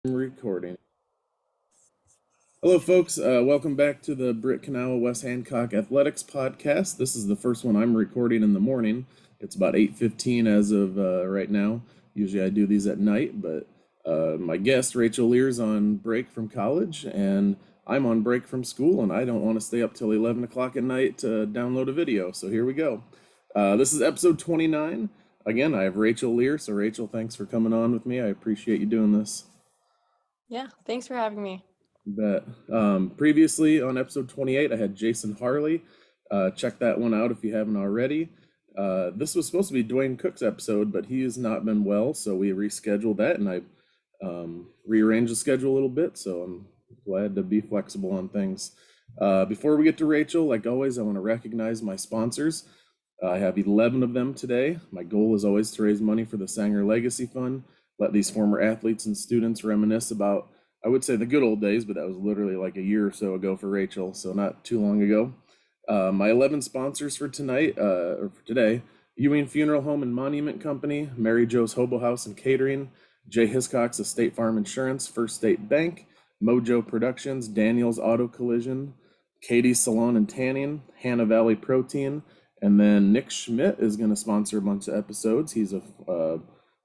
Recording. Hello, folks. Welcome back to the Britt, Kanawha, West Hancock Athletics podcast. This is the first one I'm recording in the morning. It's about 8:15 as of right now. Usually I do these at night, but my guest, Rachel Lear's on break from college, and I'm on break from school, and I don't want to stay up till 11 o'clock at night to download a video. So here we go. This is episode 29. Again, I have Rachel Lear. So, Rachel, thanks for coming on with me. I appreciate you doing this. Yeah, thanks for having me. Bet. Previously on episode 28, I had Jason Harley. Check that one out if you haven't already. This was supposed to be Dwayne Cook's episode, but he has not been well, so we rescheduled that, and I rearranged the schedule a little bit, so I'm glad to be flexible on things. Before we get to Rachel, like always, I want to recognize my sponsors. I have 11 of them today. My goal is always to raise money for the Sanger Legacy Fund, let these former athletes and students reminisce about, I would say, the good old days, but that was literally like a year or so ago for Rachel, so not too long ago. My 11 sponsors for tonight, or for today: Ewing Funeral Home and Monument Company, Mary Jo's Hobo House and Catering, Jay Hiscox of State Farm Insurance, First State Bank, Mojo Productions, Daniel's Auto Collision, Katie's Salon and Tanning, Hannah Valley Protein, and then Nick Schmidt is going to sponsor a bunch of episodes. He's a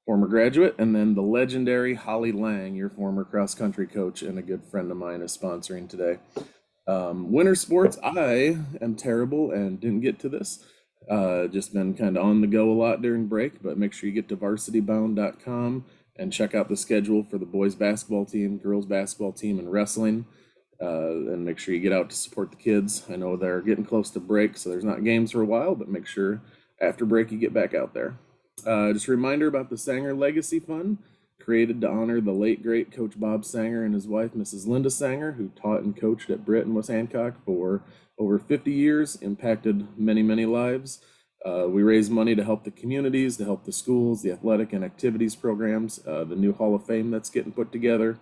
former graduate, and then the legendary Holly Lang, your former cross country coach and a good friend of mine, is sponsoring today. Winter sports, I am terrible and didn't get to this. Just been kind of on the go a lot during break, but make sure you get to varsitybound.com and check out the schedule for the boys basketball team, girls basketball team, and wrestling. And make sure you get out to support the kids. I know they're getting close to break, so there's not games for a while, but make sure after break you get back out there. Just a reminder about the Sanger Legacy Fund, created to honor the late great Coach Bob Sanger and his wife, Mrs. Linda Sanger, who taught and coached at Britt and West Hancock for over 50 years, impacted many, many lives. We raise money to help the communities, to help the schools, the athletic and activities programs, the new Hall of Fame that's getting put together.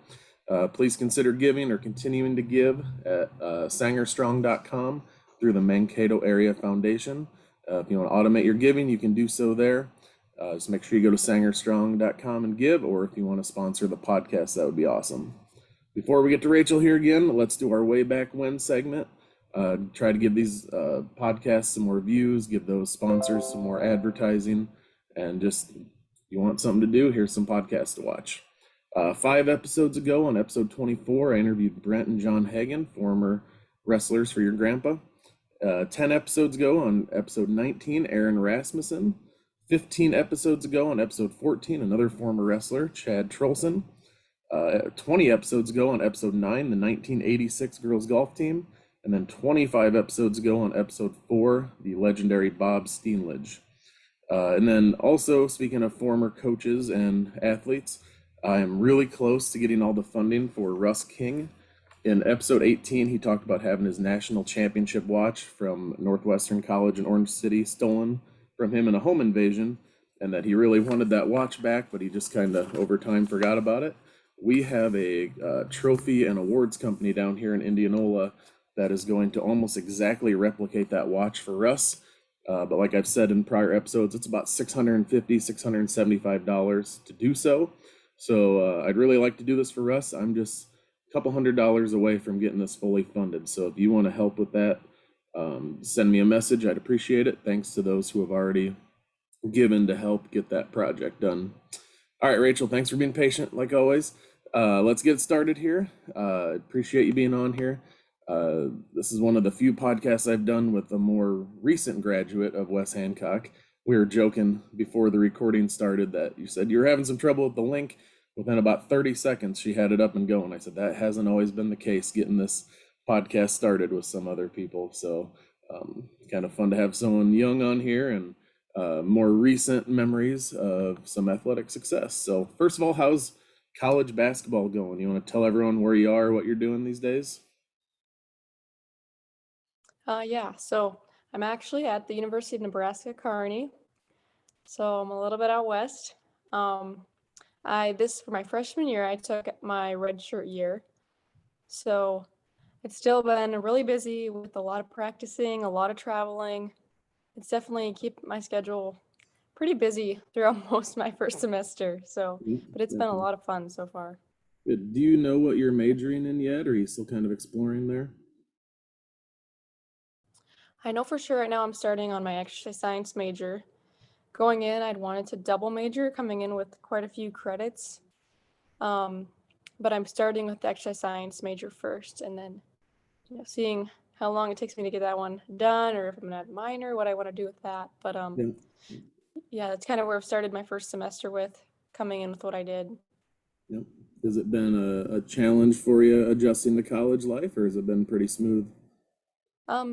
Please consider giving or continuing to give at sangerstrong.com through the Mankato Area Foundation. If you want to automate your giving, you can do so there. Just make sure you go to sangerstrong.com and give, or if you want to sponsor the podcast, that would be awesome. Before we get to Rachel here again, let's do our way back when segment. Try to give these podcasts some more views, give those sponsors some more advertising, and just if you want something to do, here's some podcasts to watch. 5 episodes ago, on episode 24, I interviewed Brent and John Hagen, former wrestlers for your grandpa. 10 episodes ago, on episode 19, Aaron Rasmussen. 15 episodes ago, on episode 14, another former wrestler, Chad Trulson. 20 episodes ago, on episode 9, the 1986 girls golf team. And then 25 episodes ago, on episode 4, the legendary Bob Steenlage. And then also, speaking of former coaches and athletes, I am really close to getting all the funding for Russ King. In episode 18, he talked about having his national championship watch from Northwestern College in Orange City stolen from him in a home invasion, and that he really wanted that watch back, but he just kind of over time forgot about it. We have a trophy and awards company down here in Indianola that is going to almost exactly replicate that watch for Russ. But like I've said in prior episodes, it's about $650, $675 to do so. So I'd really like to do this for Russ. I'm just a couple $100 away from getting this fully funded. So if you want to help with that, send me a message. I'd appreciate it. Thanks to those who have already given to help get that project done. All right, Rachel, thanks for being patient, like always. Let's get started here. Appreciate you being on here. This is one of the few podcasts I've done with a more recent graduate of West Hancock. We were joking before the recording started that you said you were having some trouble with the link. Within about 30 seconds, she had it up and going. I said, that hasn't always been the case, getting this podcast started with some other people. So kind of fun to have someone young on here and more recent memories of some athletic success. So first of all, how's college basketball going? You want to tell everyone where you are, what you're doing these days? Yeah, so I'm actually at the University of Nebraska Kearney. So I'm a little bit out west. For my freshman year, I took my redshirt year. So it's still been really busy with a lot of practicing, a lot of traveling. It's definitely keep my schedule pretty busy throughout most of my first semester. But it's been a lot of fun so far. Do you know what you're majoring in yet, or are you still kind of exploring there? I know for sure right now I'm starting on my exercise science major. Going in, I'd wanted to double major, coming in with quite a few credits. Um, but I'm starting with the exercise science major first, and then seeing how long it takes me to get that one done, or if I'm gonna have a minor, what I want to do with that. But Yeah. yeah, that's kind of where I've started my first semester with, coming in with what I did. Yep. Has it been a challenge for you adjusting to college life, or has it been pretty smooth?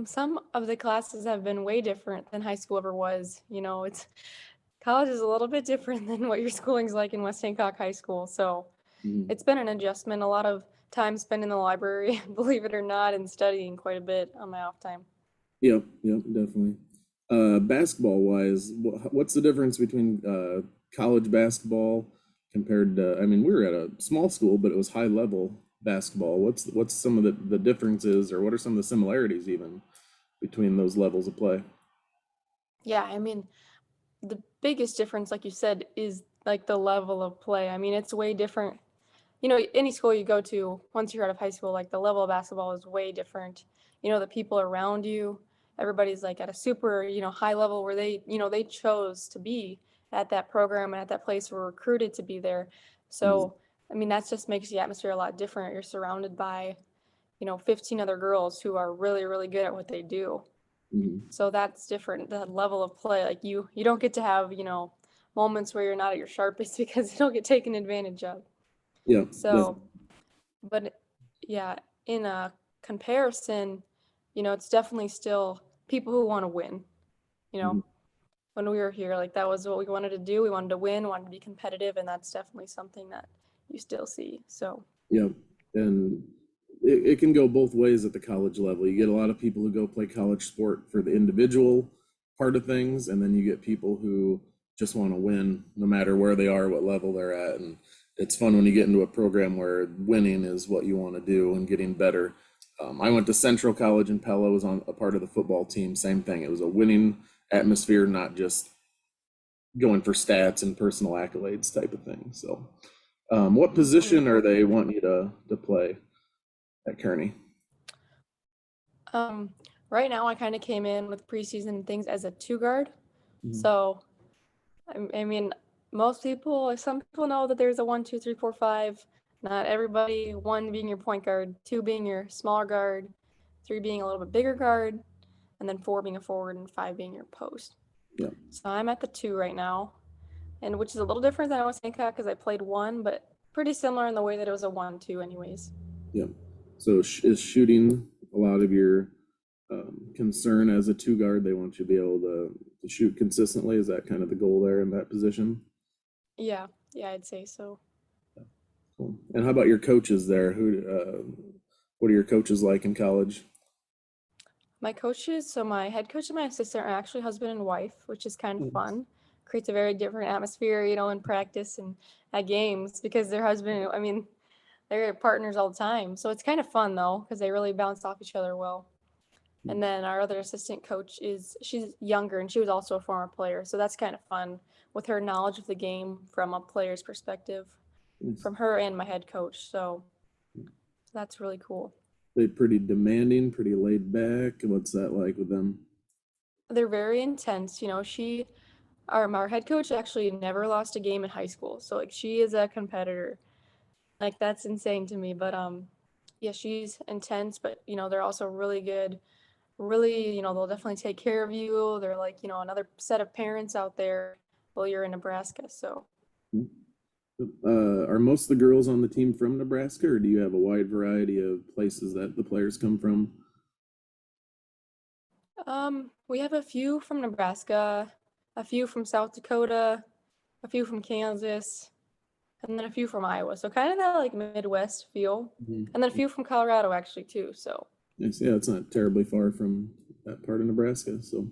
Some of the classes have been way different than high school ever was. It's college is a little bit different than what your schooling's like in West Hancock High School. So Mhm. it's been an adjustment. A lot of time spent in the library, believe it or not, and studying quite a bit on my off time. Yep, yep, definitely. Basketball wise, what's the difference between college basketball compared to, I mean, we were at a small school, but it was high level basketball. What's some of the differences, or what are some of the similarities even between those levels of play? Yeah, I mean, the biggest difference, like you said, is like the level of play. I mean, it's way different. Any school you go to, once you're out of high school, like the level of basketball is way different. The people around you, everybody's like at a super, high level where they chose to be at that program and at that place, were recruited to be there. Mhm. So, I mean, that just makes the atmosphere a lot different. You're surrounded by, 15 other girls who are really, really good at what they do. Mhm. So that's different. The level of play, like you don't get to have, moments where you're not at your sharpest because you don't get taken advantage of. Yeah, So, but yeah, in a comparison, it's definitely still people who want to win. You know, mhm. when we were here, like that was what we wanted to do. We wanted to win, wanted to be competitive, and that's definitely something that you still see. So, Yeah, and it can go both ways at the college level. You get a lot of people who go play college sport for the individual part of things, and then you get people who just want to win no matter where they are, what level they're at. And it's fun when you get into a program where winning is what you want to do and getting better. I went to Central College in Pella, was on a part of the football team. Same thing. It was a winning atmosphere, not just going for stats and personal accolades type of thing. So, what mm, position are they wanting you to play at Kearney? um, right now I kind of came in with preseason and things as a two guard. Mhm. So, I mean, some people know that there's a one, two, three, four, five. Not everybody. One being your point guard, two being your smaller guard, three being a little bit bigger guard, and then four being a forward, and five being your post. Yeah, So I'm at the two right now, and which is a little different than I was thinking because I played one, but pretty similar in the way that it was a one, two, anyways. yeah. So is shooting a lot of your concern as a two guard? They want you to be able to shoot consistently. Is that kind of the goal there in that position? Yeah, yeah, I'd say so. Cool. And how about your coaches there? What are your coaches like in college? My coaches, so my head coach and my assistant are actually husband and wife, which is kind of fun. Creates a very different atmosphere, in practice and at games because their husband, I mean, they're partners all the time. So it's kind of fun though, because they really bounce off each other well. And then our other assistant coach she's younger and she was also a former player. So that's kind of fun with her knowledge of the game from a player's perspective, Nice. from her and my head coach. So that's really cool. They pretty demanding, pretty laid back. What's that like with them? They're very intense. Our head coach actually never lost a game in high school. So like she is a competitor. Like that's insane to me. But yeah, she's intense, but they're also really good. Really, they'll definitely take care of you. They're like, another set of parents out there while you're in Nebraska. So Are most of the girls on the team from Nebraska, or do you have a wide variety of places that the players come from? we have a few from Nebraska, a few from South Dakota, a few from Kansas, and then a few from Iowa. So kind of that like Midwest feel. And then a Mhm. few from Colorado actually too. So Yes, yeah, it's not terribly far from that part of Nebraska. So,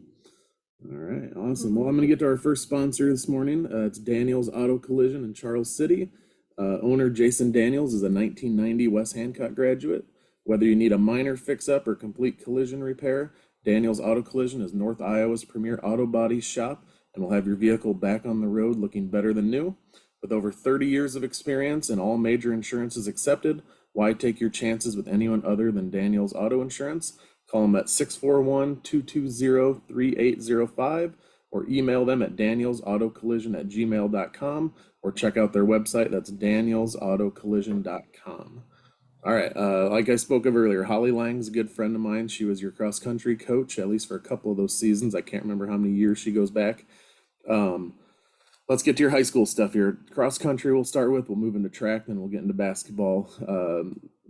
all right, awesome. Well, mhm. I'm going to get to our first sponsor this morning. It's Daniels Auto Collision in Charles City. Owner Jason Daniels is a 1990 West Hancock graduate. Whether you need a minor fix-up or complete collision repair, Daniels Auto Collision is North Iowa's premier auto body shop and will have your vehicle back on the road looking better than new. With over 30 years of experience and all major insurances accepted, why take your chances with anyone other than Daniels Auto Insurance? Call them at 641-220-3805 or email them at danielsautocollision@gmail.com or check out their website. That's danielsautocollision.com. All right. Like I spoke of earlier, Holly Lang's a good friend of mine. She was your cross country coach, at least for a couple of those seasons. I can't remember how many years she goes back. Let's get to your high school stuff here. Cross country we'll start with. We'll move into track, then we'll get into basketball.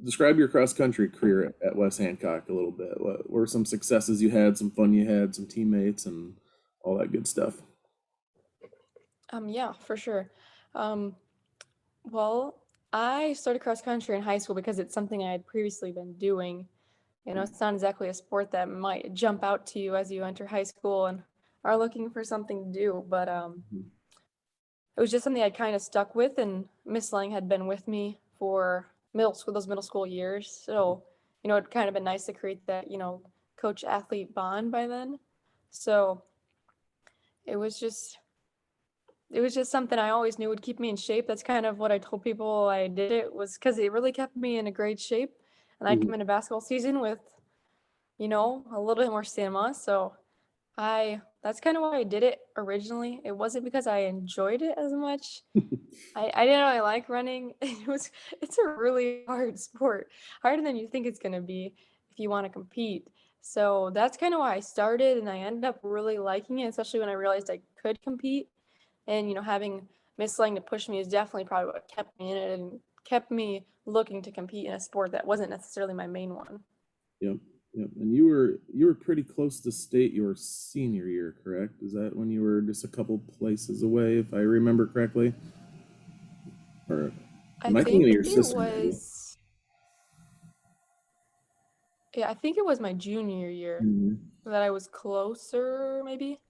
Describe your cross country career at West Hancock a little bit. What were some successes you had, some fun you had, some teammates, and all that good stuff? Yeah, for sure. Well, I started cross country in high school because it's something I had previously been doing. It's not exactly a sport that might jump out to you as you enter high school and are looking for something to do, but Mhm. it was just something I'd kind of stuck with, and Miss Lang had been with me for those middle school years. So, it'd kind of been nice to create that, coach athlete bond by then. So it was just something I always knew would keep me in shape. That's kind of what I told people I did it was because it really kept me in a great shape. And I Mhm. came into basketball season with, a little bit more stamina. So that's kind of why I did it originally. It wasn't because I enjoyed it as much. I didn't really like running. It's a really hard sport, harder than you think it's gonna be if you want to compete. So that's kind of why I started, and I ended up really liking it, especially when I realized I could compete. And having Miss Lang to push me is definitely probably what kept me in it and kept me looking to compete in a sport that wasn't necessarily my main one. Yep. Yep. And you were pretty close to state your senior year, correct? Is that when you were just a couple places away, if I remember correctly? Or I am I thinking of think your it sister maybe? was, yeah, I think it was my junior year Mhm. that I was closer, maybe.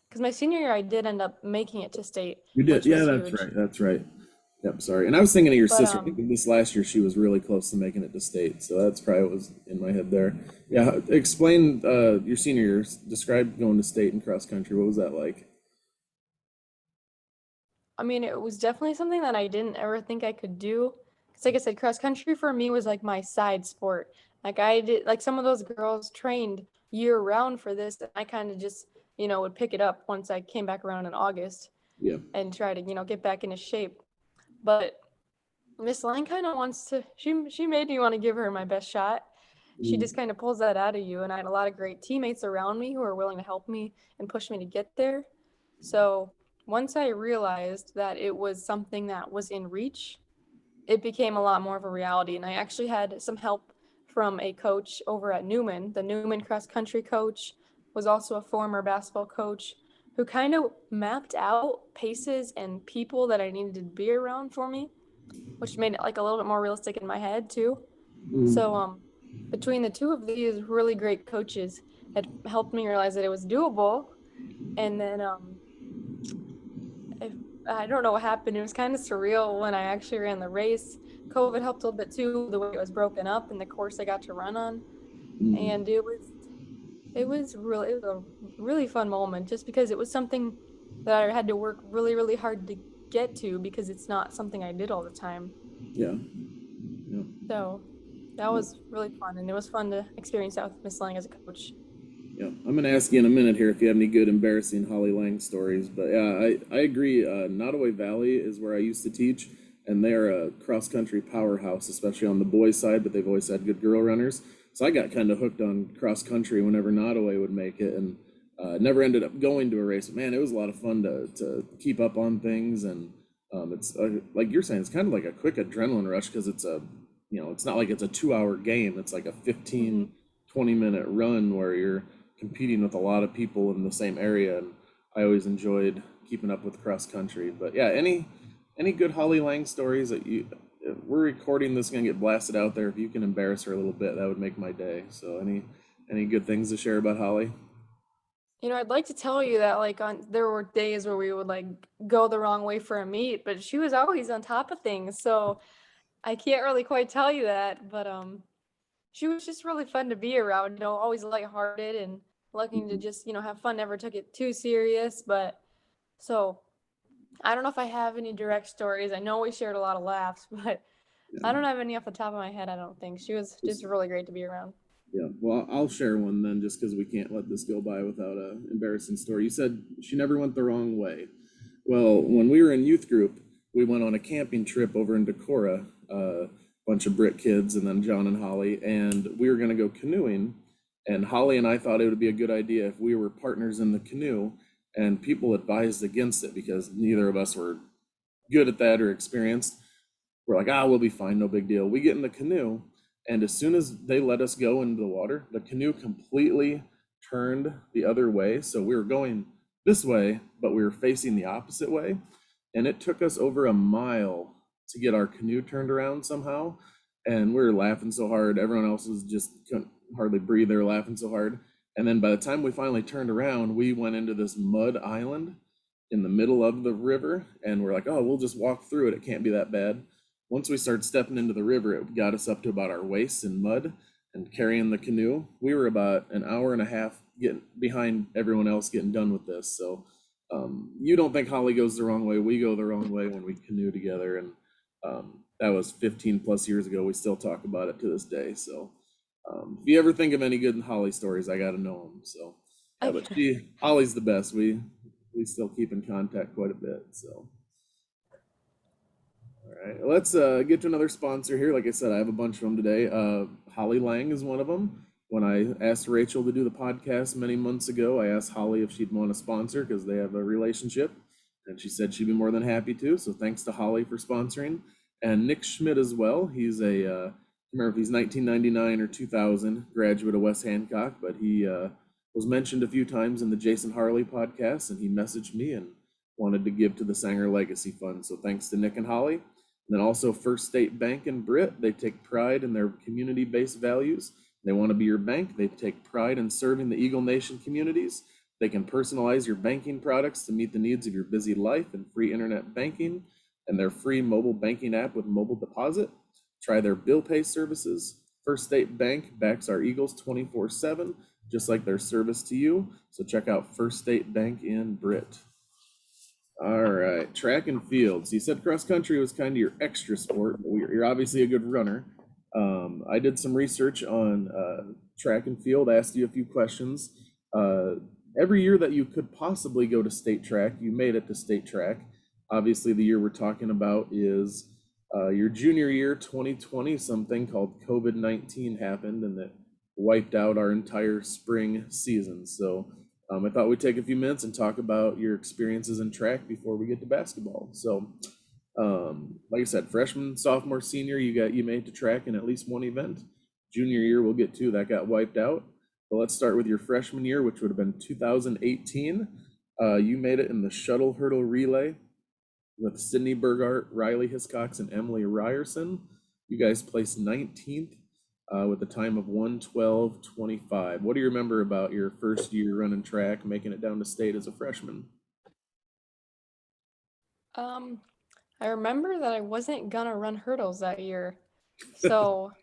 Because my senior year, I did end up making it to state, You did, which yeah, was that's huge. right, that's right. Yep, sorry. And I was thinking of your But sister. I think this last year she was really close to making it to state, so that's probably what was in my head there. Yeah, explain your senior year. Describe going to state and cross country. What was that like? I mean, it was definitely something that I didn't ever think I could do. Because, like I said, cross country for me was like my side sport. Like, I did, like, some of those girls trained year round for this, and I kind of just, would pick it up once I came back around in August Yeah. and try to, get back into shape. But Miss Lang kind of wants to, she made me want to give her my best shot. She just Mm, kind of pulls that out of you. And I had a lot of great teammates around me who were willing to help me and push me to get there. So once I realized that it was something that was in reach, it became a lot more of a reality. And I actually had some help from a coach over at Newman. The Newman cross country coach was also a former basketball coach who kind of mapped out paces and people that I needed to be around for me, which made it like a little bit more realistic in my head too. So mm, between the two of these really great coaches had helped me realize that it was doable. And then I, I don't know what happened. It was kind of surreal when I actually ran the race. COVID helped a little bit too, the way it was broken up and the course I got to run on. And mm. it was a really fun moment just because it was something that I had to work really, really hard to get to because it's not something I did all the time. Yeah. Yeah. So that Yeah. was really fun, and it was fun to experience that with Miss Lang as a coach. Yeah, I'm gonna ask you in a minute here if you have any good embarrassing Holly Lang stories. But yeah, I agree. Nottoway Valley is where I used to teach, and they're a cross country powerhouse, especially on the boys' side. But they've always had good girl runners. So I got kind of hooked on cross country whenever Nottoway would make it, and never ended up going to a race. But man, it was a lot of fun to keep up on things, and it's like you're saying, it's kind of like a quick adrenaline rush because it's not like it's a 2 hour game. It's like a Hmm. 15-20 minute run where you're competing with a lot of people in the same area, and I always enjoyed keeping up with cross country. But yeah, any good Holly Lang stories that you if we're recording this gonna get blasted out there. If you can embarrass her a little bit, that would make my day. So any good things to share about Holly? I'd like to tell you that there were days where we would like go the wrong way for a meet, but she was always on top of things. So I can't really quite tell you that, but she was just really fun to be around, always lighthearted and looking to Mhm. just, have fun, never took it too serious, but so I don't know if I have any direct stories. I know we shared a lot of laughs, but I Yeah. don't have any off the top of my head, I don't think. She was just really great to be around. Yeah, well, I'll share one then, just because we can't let this go by without a embarrassing story. You said she never went the wrong way. Well, when we were in youth group, we went on a camping trip over in Decorah, a bunch of Britt kids, and then John and Holly, and we were going to go canoeing. And Holly and I thought it would be a good idea if we were partners in the canoe, and people advised against it because neither of us were good at that or experienced. We're like, we'll be fine, no big deal. We get in the canoe, and as soon as they let us go into the water, the canoe completely turned the other way. So we were going this way, but we were facing the opposite way. And it took us over a mile to get our canoe turned around somehow. And we were laughing so hard. Everyone else was just couldn't hardly breathe. They were laughing so hard. And then by the time we finally turned around, we went into this mud island in the middle of the river. And we're like, oh, we'll just walk through it. It can't be that bad. Once we started stepping into the river, it got us up to about our waists in mud and carrying the canoe. We were about an hour and a half getting behind everyone else getting done with this. So you don't think Holly goes the wrong way. We go the wrong way when we canoe together. And that was 15 plus years ago. We still talk about it to this day. So if you ever think of any good Holly stories, I got to know them. So, yeah, but Holly's the best. We still keep in contact quite a bit. So. All right, let's get to another sponsor here. Like I said, I have a bunch of them today. Holly Lang is one of them. When I asked Rachel to do the podcast many months ago, I asked Holly if she'd want to sponsor because they have a relationship, and she said she'd be more than happy to. So thanks to Holly for sponsoring, and Nick Schmidt as well. He's a remember if he's 1999 or 2000 graduate of West Hancock, but he was mentioned a few times in the Jason Harley podcast, and he messaged me and wanted to give to the Sanger Legacy Fund. So thanks to Nick and Holly. And then also First State Bank and Britt, they take pride in their community-based values. They want to be your bank. They take pride in serving the Eagle Nation communities. They can personalize your banking products to meet the needs of your busy life and free internet banking and their free mobile banking app with mobile deposit. Try their bill pay services. First State Bank backs our Eagles 24/7, just like their service to you. So check out First State Bank in Britt. All right, track and field. So you said cross country was kind of your extra sport, but you're obviously a good runner. I did some research on track and field, asked you a few questions. Every year that you could possibly go to state track, you made it to state track. Obviously, the year we're talking about is your junior year, 2020. Something called COVID-19 happened, and that wiped out our entire spring season. So I thought we'd take a few minutes and talk about your experiences in track before we get to basketball. So, like I said, freshman, sophomore, senior, you made it to track in at least one event. Junior year, we'll get to that got wiped out. But let's start with your freshman year, which would have been 2018. You made it in the shuttle hurdle relay with Sydney Burgart, Riley Hiscox, and Emily Ryerson. You guys placed 19th. With a time of 1:12:25. What do you remember about your first year running track, making it down to state as a freshman? I remember that I wasn't gonna run hurdles that year. So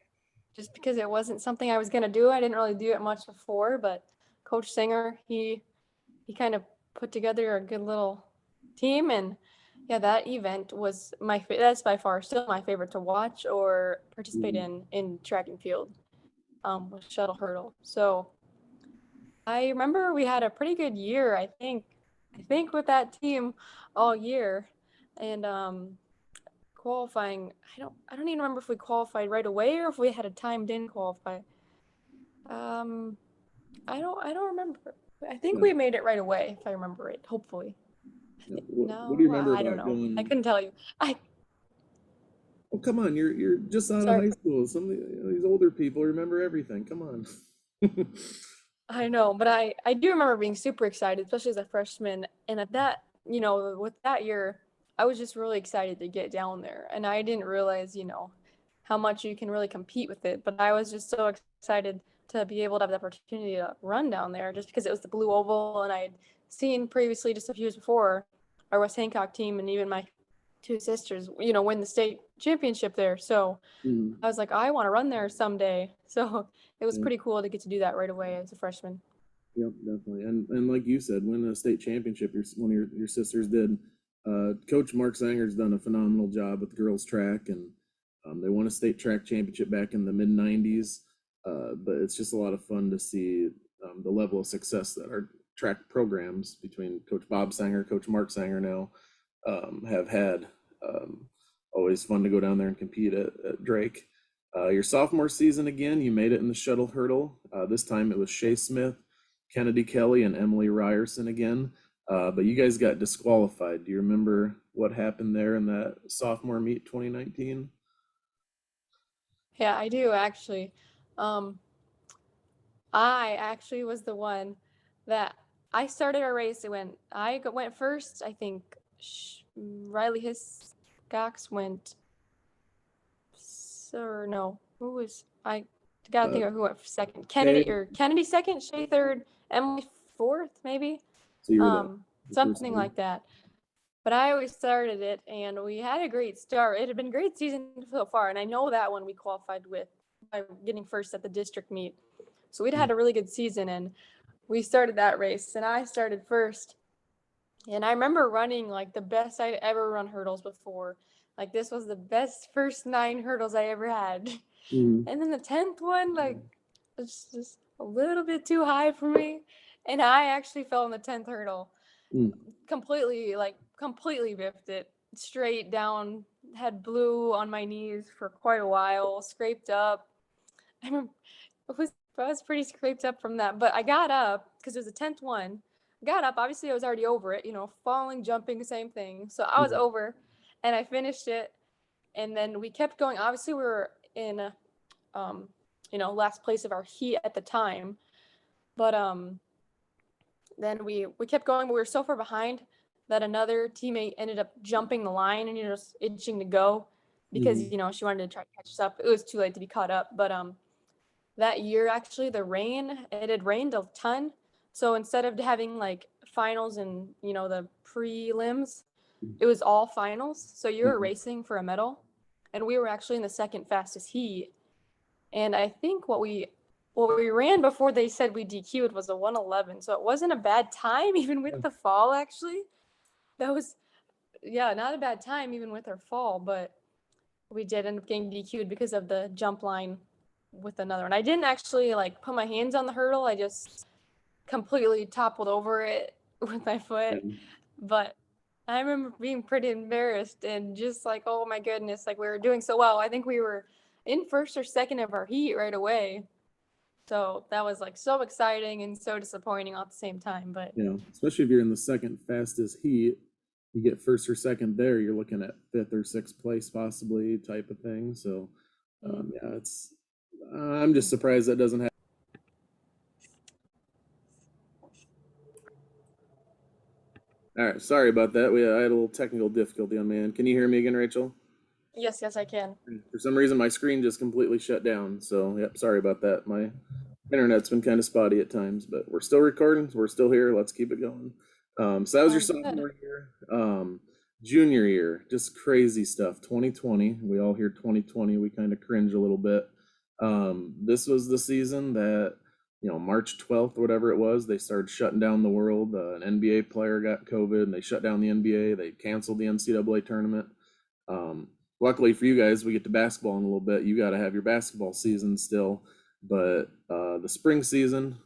just because it wasn't something I was gonna do, I didn't really do it much before, but Coach Singer, he kind of put together a good little team, and yeah, that event was that's by far still my favorite to watch or participate in track and field, with shuttle hurdle. So I remember we had a pretty good year, I think with that team all year. And qualifying, I don't even remember if we qualified right away or if we had a timed in qualify. Um I don't remember. I think we made it right away, if I remember it, hopefully. What do you No, remember I don't about know. I going? couldn't tell you. Oh, come on, you're just out of Sorry. high school. Some of these older people remember everything. Come on. I know, but I do remember being super excited, especially as a freshman. And at that, with that year, I was just really excited to get down there. And I didn't realize, how much you can really compete with it. But I was just so excited to be able to have the opportunity to run down there just because it was the blue oval. And I'd seen previously, just a few years before, our West Hancock team and even my two sisters, win the state championship there. So I was like, I want to run there someday. So it was Yeah, pretty cool to get to do that right away as a freshman. yep, definitely. And like you said, win a state championship. One of your sisters did. Coach Mark Sanger's done a phenomenal job with girls track, and they won a state track championship back in the mid '90s. But it's just a lot of fun to see the level of success that our track programs between Coach Bob Sanger, Coach Mark Sanger now have had. Always fun to go down there and compete at Drake. Your sophomore season again, you made it in the shuttle hurdle. This time it was Shea Smith, Kennedy Kelly, and Emily Ryerson again. But you guys got disqualified. Do you remember what happened there in that sophomore meet 2019? Yeah, I do actually. Um, I actually was the one that I started a race. Went first. I think Riley Hiscox went. Or no, who was I? Gotta Uh, think of who went second. Shea, Kennedy second, Shea third, Emily fourth, maybe. so you were the first Something one. like that. But I always started it, and we had a great start. It had been a great season so far, and I know that one we qualified with by getting first at the district meet. So we'd had a really good season, and we started that race, and I started first. And I remember running like the best I'd ever run hurdles before. Like this was the best first 9 hurdles I ever had. Mm-hmm. And then the 10th one, like, was just a little bit too high for me. And I actually fell on the 10th hurdle. Completely biffed it straight down, had blue on my knees for quite a while, scraped up. I remember I was pretty scraped up from that, but I got up because it was the 10th one. Got up, obviously I was already over it, falling, jumping, same thing. So I was over and I finished it. And then we kept going. Obviously we were in last place of our heat at the time. But then we kept going, but we were so far behind that another teammate ended up jumping the line and just itching to go because she wanted to try to catch us up. It was too late to be caught up. But that year actually it had rained a ton. So instead of having like finals and the prelims, it was all finals. So you were racing for a medal, and we were actually in the second fastest heat. And I think what we ran before they said we DQ'd was a 1:11. So it wasn't a bad time, even with the fall, actually. That was, not a bad time, even with our fall. But we did end up getting DQ'd because of the jump line with another one. I didn't actually like put my hands on the hurdle. I just completely toppled over it with my foot. But I remember being pretty embarrassed and just like, oh my goodness, like we were doing so well. I think we were in first or second of our heat right away. So that was like so exciting and so disappointing all at the same time. But especially if you're in the second fastest heat, you get first or second there, you're looking at 5th or 6th place possibly type of thing. So I'm just surprised that doesn't happen. All right, sorry about that. I had a little technical difficulty on my end. Can you hear me again, Rachel? yes, I can. For some reason, my screen just completely shut down. So, sorry about that. My internet's been kind of spotty at times, but we're still recording. So we're still here. Let's keep it going. So that was your sophomore year. Junior year, just crazy stuff. 2020. We all hear 2020. We kind of cringe a little bit. This was the season that March 12th, whatever it was, they started shutting down the world. An NBA player got COVID, and they shut down the NBA. They canceled the NCAA tournament. Luckily for you guys, we get to basketball in a little bit. You got to have your basketball season still, but the spring season,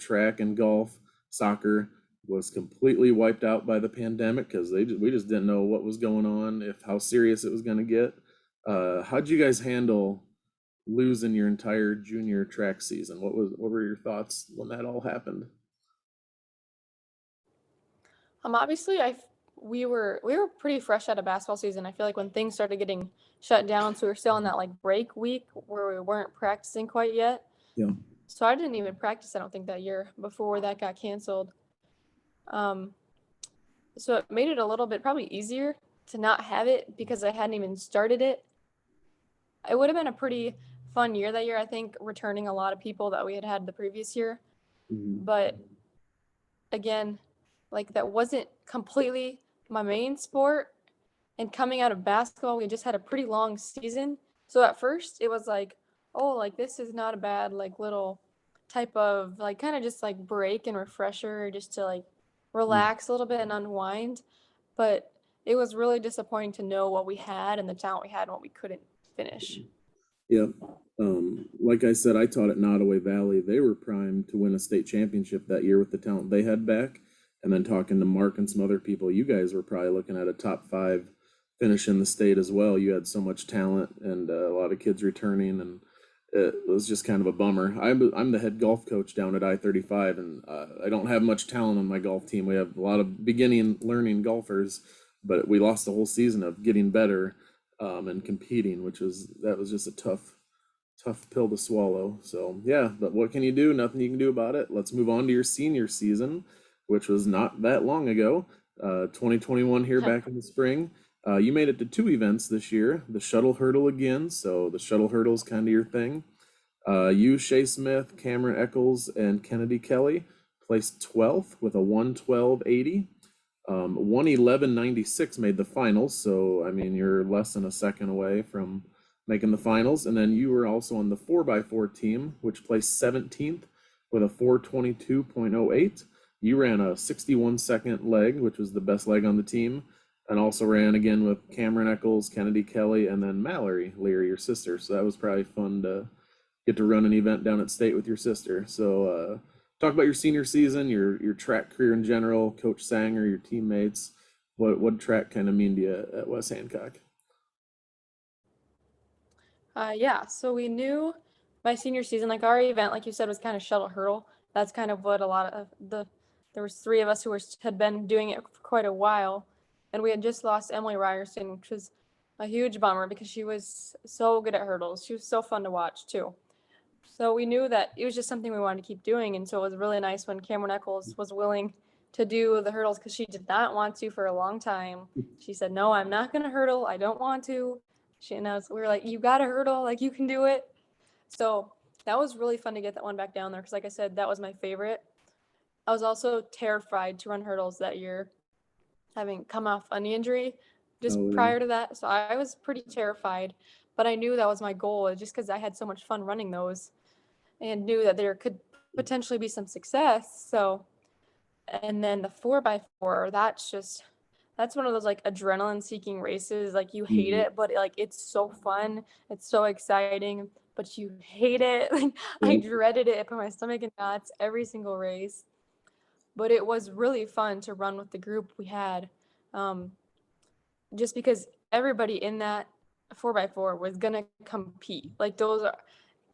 track and golf, soccer was completely wiped out by the pandemic because we just didn't know what was going on, how serious it was going to get. How'd you guys handle losing your entire junior track season? What were your thoughts when that all happened? Obviously we were pretty fresh out of basketball season. I feel like when things started getting shut down, so we were still in that like break week where we weren't practicing quite yet. Yeah. So I didn't even practice, I don't think, that year before that got canceled. So it made it a little bit probably easier to not have it because I hadn't even started it. It would have been a pretty fun year that year, I think, returning a lot of people that we had the previous year. But again, like that wasn't completely my main sport. And coming out of basketball, we just had a pretty long season. So at first it was like, oh, like this is not a bad like little type of like kind of just like break and refresher just to like relax a little bit and unwind. But it was really disappointing to know what we had and the talent we had and what we couldn't finish. Yeah. Like I said, I taught at Nottoway Valley. They were primed to win a state championship that year with the talent they had back. And then talking to Mark and some other people, you guys were probably looking at a top 5 finish in the state as well. You had so much talent and a lot of kids returning, and it was just kind of a bummer. I'm the head golf coach down at I-35, and I don't have much talent on my golf team. We have a lot of beginning learning golfers, but we lost the whole season of getting better and competing, that was just a tough pill to swallow. So yeah, but what can you do? Nothing you can do about it. Let's move on to your senior season, which was not that long ago. 2021 here back in the spring. You made it to 2 events this year, the shuttle hurdle again. So the shuttle hurdle is kind of your thing. You, Shay Smith, Cameron Eccles, and Kennedy Kelly placed 12th with a 112.80. 111.96 made the finals. So, I mean, you're less than a second away from making the finals. And then you were also on the 4x4 team, which placed 17th with a 422.08. You ran a 61-second leg, which was the best leg on the team, and also ran again with Cameron Eccles, Kennedy Kelly, and then Mallory Leerar, your sister. So that was probably fun to get to run an event down at state with your sister. So talk about your senior season, your track career in general, Coach Sanger, your teammates. What track kind of mean to you at West Hancock? Yeah, so we knew my senior season, like our event, like you said, was kind of shuttle hurdle. That's kind of what a lot of there was 3 of us who had been doing it for quite a while. And we had just lost Emily Ryerson, which was a huge bummer because she was so good at hurdles. She was so fun to watch too. So we knew that it was just something we wanted to keep doing. And so it was really nice when Cameron Eccles was willing to do the hurdles because she did not want to for a long time. She said, no, I'm not going to hurdle. I don't want to. We were like, you got to hurdle. Like, you can do it. So that was really fun to get that one back down there because, like I said, that was my favorite. I was also terrified to run hurdles that year, having come off a knee injury just prior to that. So I was pretty terrified, but I knew that was my goal just because I had so much fun running those and knew that there could potentially be some success. So, and then the 4x4, that's one of those like adrenaline seeking races. Like you hate it, but it's so fun. It's so exciting, but you hate it. Like I dreaded it. It put my stomach in knots every single race. But it was really fun to run with the group we had. Just because everybody in that 4x4 was going to compete. Like those are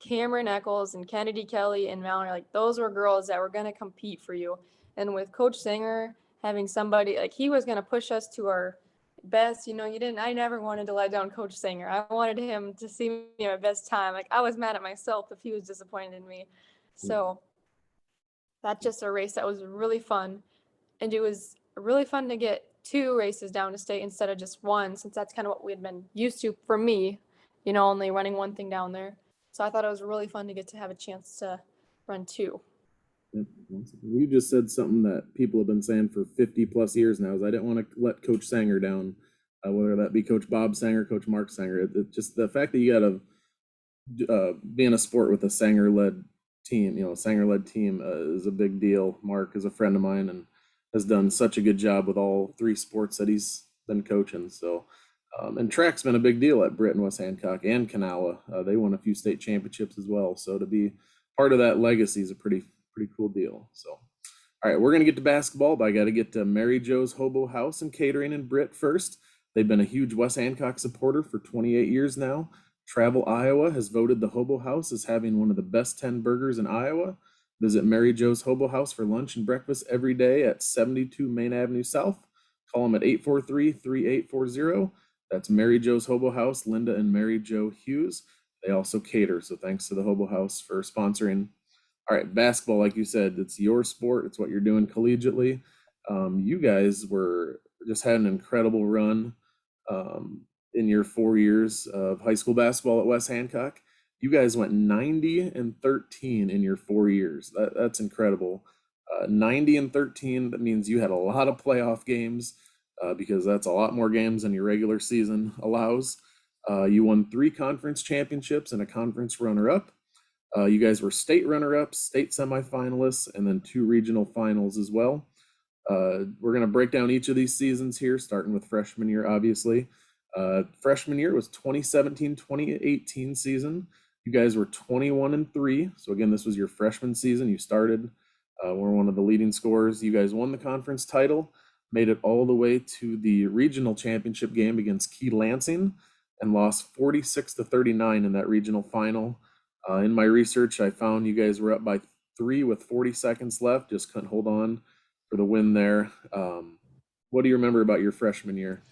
Cameron Eccles and Kennedy Kelly and Mallory, like those were girls that were going to compete for you. And with Coach Sanger having somebody, like he was going to push us to our best, I never wanted to let down Coach Sanger. I wanted him to see me at my best time. Like I was mad at myself if he was disappointed in me. So that's just a race that was really fun. And it was really fun to get 2 races down to state instead of just 1, since that's kind of what we had been used to for me, only running 1 thing down there. So I thought it was really fun to get to have a chance to run 2. You just said something that people have been saying for 50 plus years now, is I didn't want to let Coach Sanger down, whether that be Coach Bob Sanger, Coach Mark Sanger. It just the fact that you got to be in a sport with a Sanger-led team, Sanger-led team is a big deal. Mark is a friend of mine and has done such a good job with all 3 sports that he's been coaching. So, and track's been a big deal at Britt and West Hancock and Kanawha. They won a few state championships as well. So to be part of that legacy is a pretty cool deal. So, all right, we're going to get to basketball, but I got to get to Mary Jo's Hobo House and Catering in Britt first. They've been a huge West Hancock supporter for 28 years now. Travel Iowa has voted the Hobo House as having one of the best 10 burgers in Iowa. Visit Mary Jo's Hobo House for lunch and breakfast every day at 72 Main Avenue South. Call them at 843-3840. That's Mary Jo's Hobo House, Linda and Mary Jo Hughes. They also cater, so thanks to the Hobo House for sponsoring. All right, basketball, like you said, it's your sport. It's what you're doing collegiately. You guys just had an incredible run in your 4 years of high school basketball at West Hancock. You guys went 90-13 in your 4 years. That's incredible. 90-13, that means you had a lot of playoff games because that's a lot more games than your regular season allows. You won 3 conference championships and a conference runner-up. You guys were state runner-ups, state semifinalists, and then 2 regional finals as well. We're going to break down each of these seasons here, starting with freshman year, obviously. Freshman year was 2017-2018 season. You guys were 21-3. So again, this was your freshman season. You started, were one of the leading scorers. You guys won the conference title, made it all the way to the regional championship game against Key Lansing, and lost 46-39 in that regional final. In my research, I found you guys were up by 3 with 40 seconds left. Just couldn't hold on for the win there. What do you remember about your freshman year?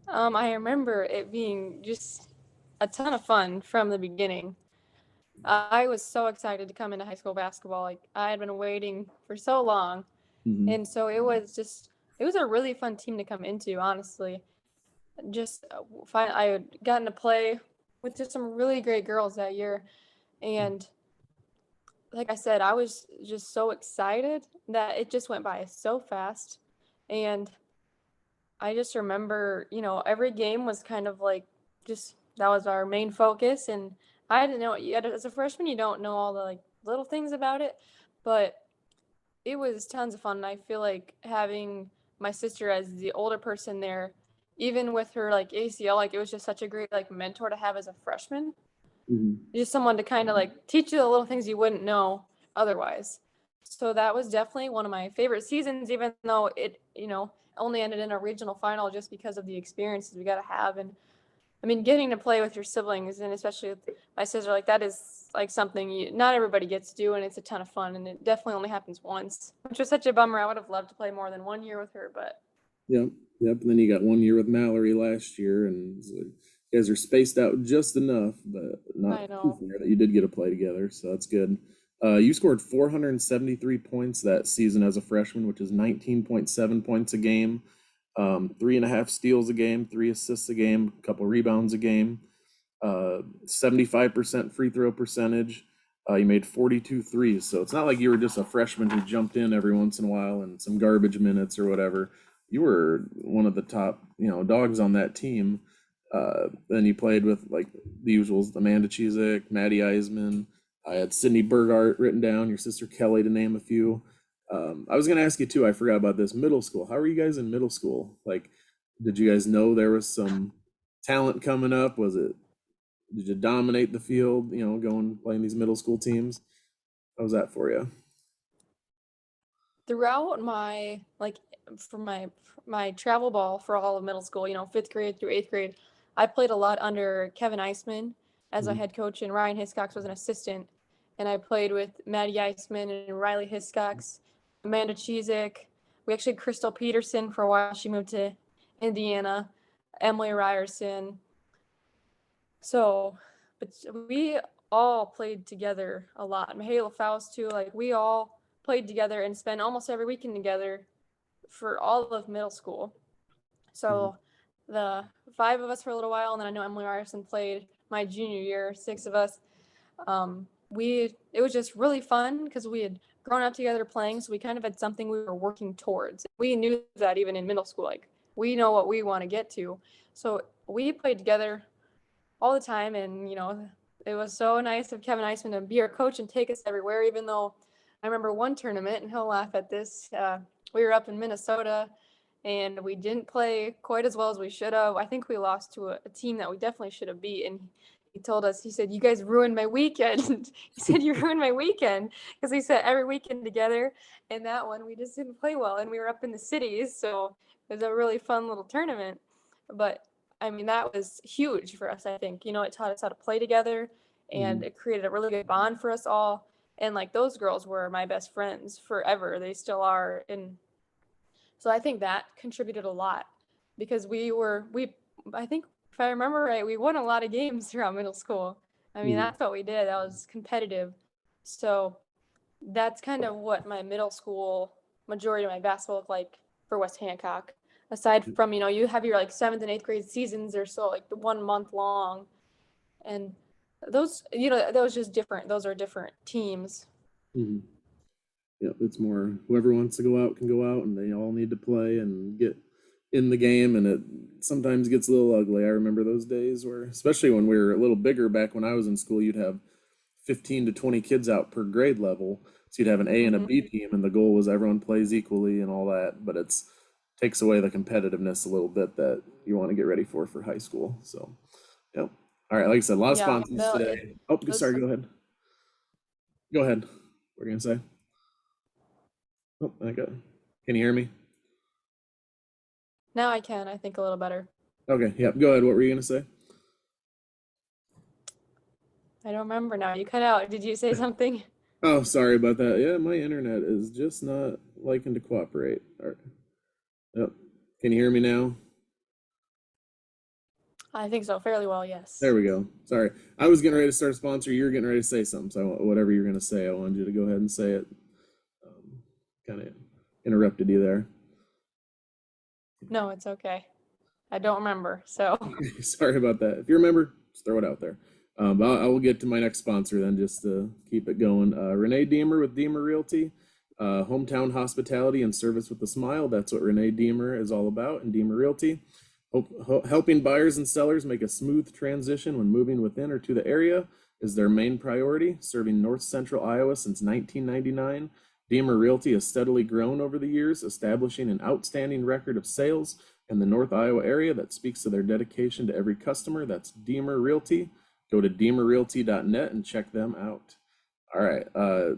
I remember it being just a ton of fun from the beginning. I was so excited to come into high school basketball. Like, I had been waiting for so long. Mm-hmm. And so it was a really fun team to come into, honestly. Just I had gotten to play with just some really great girls that year. And like I said, I was just so excited that it just went by so fast. And I just remember, every game was kind of like just that was our main focus. And I didn't know, as a freshman, you don't know all the like little things about it, but it was tons of fun. And I feel like having my sister as the older person there, even with her like ACL, like it was just such a great like mentor to have as a freshman. Mm-hmm. Just someone to kind of like teach you the little things you wouldn't know otherwise. So that was definitely one of my favorite seasons, even though it, only ended in a regional final just because of the experiences we got to have. And I mean, getting to play with your siblings and especially with my sister, like that is like something not everybody gets to do, and it's a ton of fun. And it definitely only happens once, which was such a bummer. I would have loved to play more than 1 year with her, but Yep. And then you got 1 year with Mallory last year, and so you guys are spaced out just enough, but not I too know. far that you did get to play together. So that's good. You scored 473 points that season as a freshman, which is 19.7 points a game, 3.5 steals a game, 3 assists a game, a couple rebounds a game, 75% free throw percentage. You made 42 threes. So it's not like you were just a freshman who jumped in every once in a while and some garbage minutes or whatever. You were one of the top, dogs on that team. Then you played with like the usuals, Amanda Chizik, Maddie Eisman. I had Sydney Burgart written down, your sister Kelly, to name a few. I was going to ask you too, I forgot about this, middle school. How were you guys in middle school? Like, did you guys know there was some talent coming up? Did you dominate the field, going playing these middle school teams? How was that for you? Throughout my like for my travel ball for all of middle school, 5th grade through 8th grade, I played a lot under Kevin Eisman as a Mhm. head coach, and Ryan Hiscox was an assistant. And I played with Maddie Eisman and Riley Hiscox, Amanda Chizik. We actually had Crystal Peterson for a while. She moved to Indiana. Emily Ryerson. So, but we all played together a lot. Mihaela Faust too. Like we all played together and spent almost every weekend together for all of middle school. Mhm. So the 5 of us for a little while, and then I know Emily Ryerson played my junior year, 6 of us. It was just really fun because we had grown up together playing, so we kind of had something we were working towards. We knew that even in middle school, like we know what we want to get to. So we played together all the time. And, it was so nice of Kevin Eisman to be our coach and take us everywhere, even though I remember one tournament, and he'll laugh at this. We were up in Minnesota and we didn't play quite as well as we should have. I think we lost to a team that we definitely should have beat. And he told us, he said, "You guys ruined my weekend." He said, "You ruined my weekend," because we spent every weekend together. And that one, we just didn't play well. And we were up in the cities. So it was a really fun little tournament. But I mean, that was huge for us, I think. It taught us how to play together, and Mhm. it created a really good bond for us all. And like those girls were my best friends forever. They still are. And so I think that contributed a lot because I think if I remember right, we won a lot of games throughout middle school. I mean, Mhm. that's what we did. That was competitive. So that's kind of what my middle school majority of my basketball looked like for West Hancock. Aside from, you have your like 7th and 8th grade seasons, they're so like 1 month long. And those just different. Those are different teams. Mhm. Yep, it's more whoever wants to go out can go out, and they all need to play and get in the game, and it sometimes gets a little ugly. I remember those days where, especially when we were a little bigger back when I was in school, you'd have 15 to 20 kids out per grade level. So you'd have an A and a B team, and the goal was everyone plays equally and all that. But it's takes away the competitiveness a little bit that you want to get ready for high school. So, yep. All right, like I said, a lot of Yeah, sponsors no, today. Oh, was sorry. Go ahead. Go ahead. What are you gonna say? Oh, I got. Can you hear me? now I can, I think, a little better. Okay. Yep. Go ahead. What were you gonna say? I don't remember now. You cut out. Did you say something? Oh, sorry about that. Yeah, my internet is just not liking to cooperate. All right. Yep. Can you hear me now? I think so, fairly well, yes. There we go. Sorry. I was getting ready to start a sponsor. You were getting ready to say something. So whatever you're going to say, I wanted you to go ahead and say it. Kind of interrupted you there. No, it's okay. I don't remember, so. Sorry about that. If you remember, just throw it out there. I will get to my next sponsor then, just to keep it going. Renee Deemer with Deemer Realty. Hometown hospitality and service with a smile. That's what Renee Deemer is all about in Deemer Realty. Helping buyers and sellers make a smooth transition when moving within or to the area is their main priority. Serving North Central Iowa since 1999, Deemer Realty has steadily grown over the years, establishing an outstanding record of sales in the North Iowa area that speaks to their dedication to every customer. That's Deemer Realty. Go to deemerrealty.net and check them out. All right,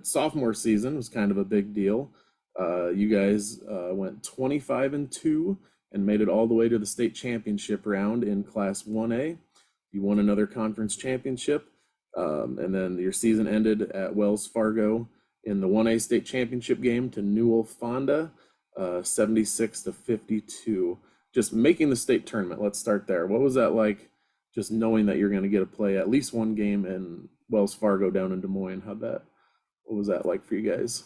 sophomore season was kind of a big deal. You guys went 25-2 and made it all the way to the state championship round in Class 1A. You won another conference championship, and then your season ended at Wells Fargo in the 1A state championship game to Newell Fonda, 76-52. Just making the state tournament. Let's start there. What was that like? Just knowing that you're going to get to play at least one game in Wells Fargo down in Des Moines. What was that like for you guys?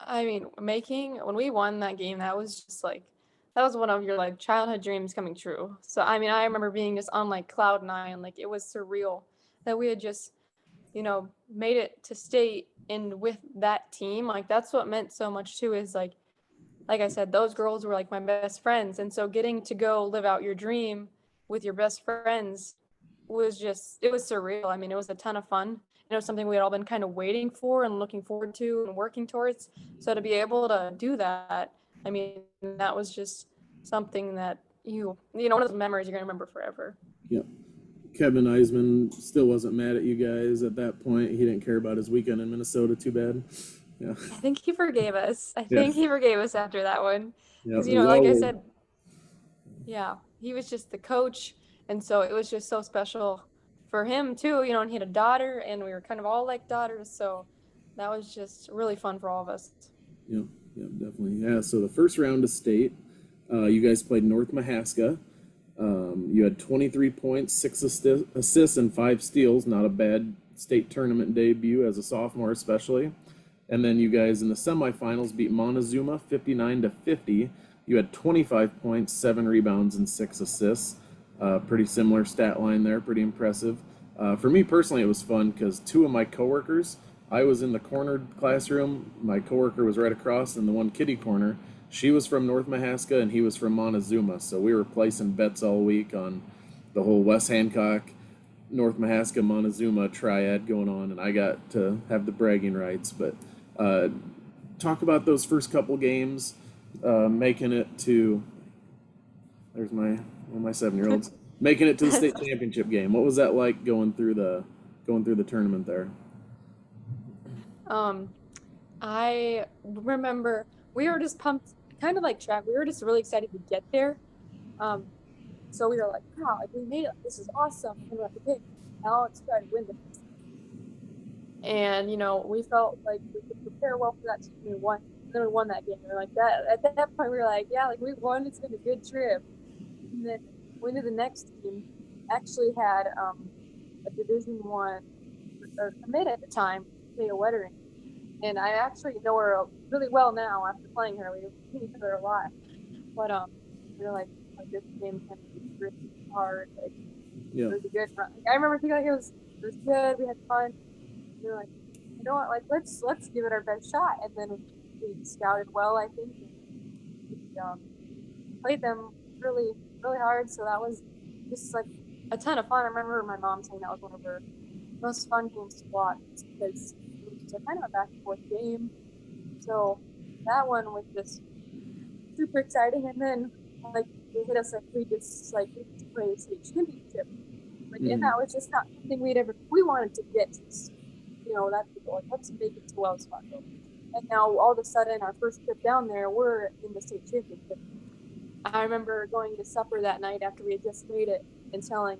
I mean, when we won that game, that was just like, that was one of your like childhood dreams coming true. So, I mean, I remember being just on like cloud nine, like it was surreal that we had just, made it to state and with that team. Like, that's what meant so much too, is like I said, those girls were like my best friends. And so getting to go live out your dream with your best friends it was surreal. I mean, it was a ton of fun. It was something we had all been kind of waiting for and looking forward to and working towards. So to be able to do that, I mean, that was just something that one of those memories you're going to remember forever. Yep. Kevin Eisman still wasn't mad at you guys at that point. He didn't care about his weekend in Minnesota too bad. Yeah. I think he forgave us. I Yeah. think he forgave us after that one. Yep. Because, like I said, yeah, he was just the coach. And so it was just so special for him too, and he had a daughter and we were kind of all like daughters. So that was just really fun for all of us. Yep, definitely. Yeah, so the first round of state, you guys played North Mahaska. You had 23 points, 6 assists, and 5 steals. Not a bad state tournament debut as a sophomore, especially. And then you guys in the semifinals beat Montezuma 59-50. You had 25 points, 7 rebounds, and 6 assists. Pretty similar stat line there, pretty impressive. For me personally, it was fun because 2 of my coworkers, I was in the cornered classroom. My coworker was right across in the one kitty corner. She was from North Mahaska and he was from Montezuma. So we were placing bets all week on the whole West Hancock, North Mahaska, Montezuma triad going on, and I got to have the bragging rights. But talk about those first couple games, making it to. There's one of my 7-year-olds making it to the state championship game. What was that like going through the tournament there? I remember we were just pumped, kind of like track. We were just really excited to get there. So we were like, wow, like we made it. This is awesome. Now let's try to win this. And, we felt like we could prepare well for that team. We won. And then we won that game. We were like that. At that point, we were like, yeah, like we won. It's been a good trip. And then we knew the next team actually had a Division I or commit at the time, Thea Wettering. And I actually know her really well now after playing her. We see each other a lot. But we were like this game can be really hard. Like, yeah. It was a good run. Like, I remember thinking like it was good. We had fun. We were like, you know what? Like let's give it our best shot. And then we scouted well, I think. And we played them really, really hard. So that was just like a ton of fun. I remember my mom saying that was one of her most fun games to watch because it was kind of a back and forth game. So that one was just super exciting. And then like they hit us like we just play the state championship. And that was just not something we wanted to get to, that's the goal. Like, let's make it to Wells Fargo. And now all of a sudden our first trip down there, we're in the state championship. I remember going to supper that night after we had just made it and telling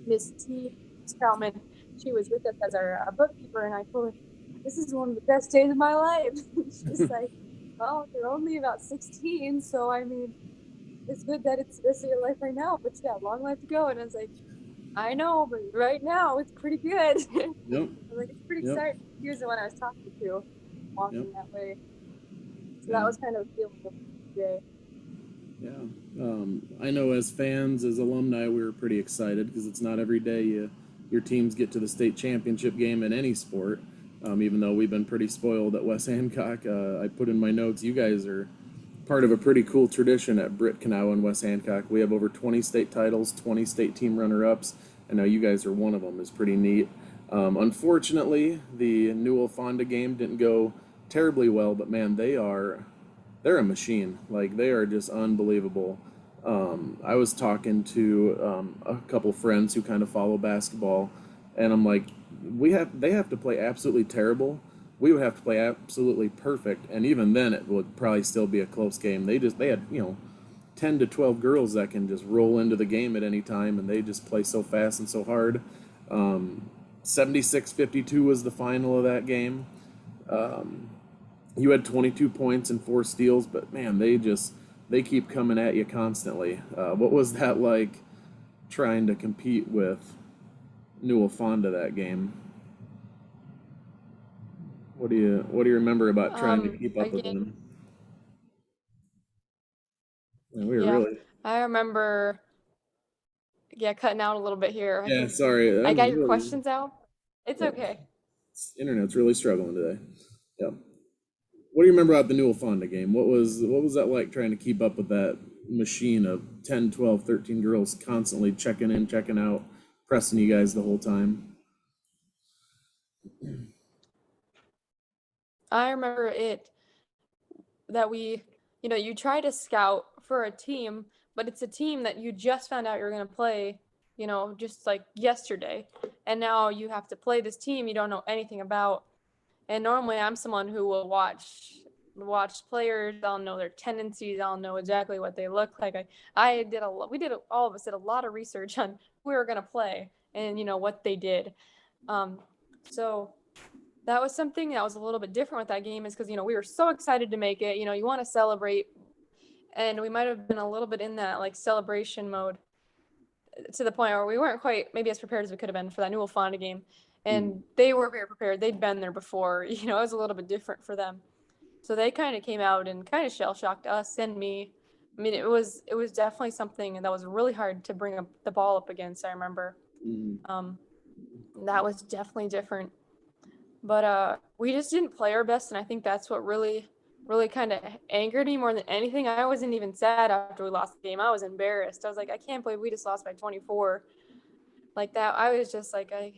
Miss T. Troutman, she was with us as our bookkeeper, and I told her, this is one of the best days of my life. She's like, well, you're only about 16, so I mean, it's good that it's this of your life right now, but you got a long life to go. And I was like, I know, but right now it's pretty good. Yep. I was like, it's pretty exciting. Here's the one I was talking to, walking that way. So that was kind of a feeling of the day. Yeah. I know as fans, as alumni, we were pretty excited because it's not every day your teams get to the state championship game in any sport. Even though we've been pretty spoiled at West Hancock, I put in my notes, you guys are part of a pretty cool tradition at Britt, Kanawha, and West Hancock. We have over 20 state titles, 20 state team runner-ups, and now you guys are one of them. It's pretty neat. Unfortunately, the Newell Fonda game didn't go terribly well, but man, they're a machine. Like, they are just unbelievable. I was talking to a couple friends who kind of follow basketball, and I'm like, they have to play absolutely terrible. We would have to play absolutely perfect, and even then it would probably still be a close game. They had 10 to 12 girls that can just roll into the game at any time, and they just play so fast and so hard. 76-52 was the final of that game. You had 22 points and 4 steals, but man, they keep coming at you constantly. What was that like trying to compete with Newell Fonda that game? What do you remember about trying to keep up with them? Man, we were really. I remember cutting out a little bit here. Yeah, sorry. I got your questions out. It's okay. Internet's really struggling today. Yeah. What do you remember about the Newell Fonda game? What was that like trying to keep up with that machine of 10, 12, 13 girls constantly checking in, checking out, pressing you guys the whole time? I remember that you try to scout for a team, but it's a team that you just found out you're going to play, just like yesterday. And now you have to play this team you don't know anything about. And normally I'm someone who will watch players. I'll know their tendencies. I'll know exactly what they look like. All of us did a lot of research on who we were going to play and, what they did. So that was something that was a little bit different with that game is because, we were so excited to make it. You want to celebrate. And we might have been a little bit in that like celebration mode to the point where we weren't quite maybe as prepared as we could have been for that Newell Fonda game. And they were very prepared. They'd been there before. It was a little bit different for them. So they kind of came out and kind of shell-shocked us and me. I mean, it was definitely something that was really hard to bring the ball up against, I remember. That was definitely different. But we just didn't play our best, and I think that's what really kind of angered me more than anything. I wasn't even sad after we lost the game. I was embarrassed. I was like, I can't believe we just lost by 24. Like that, I was just like, I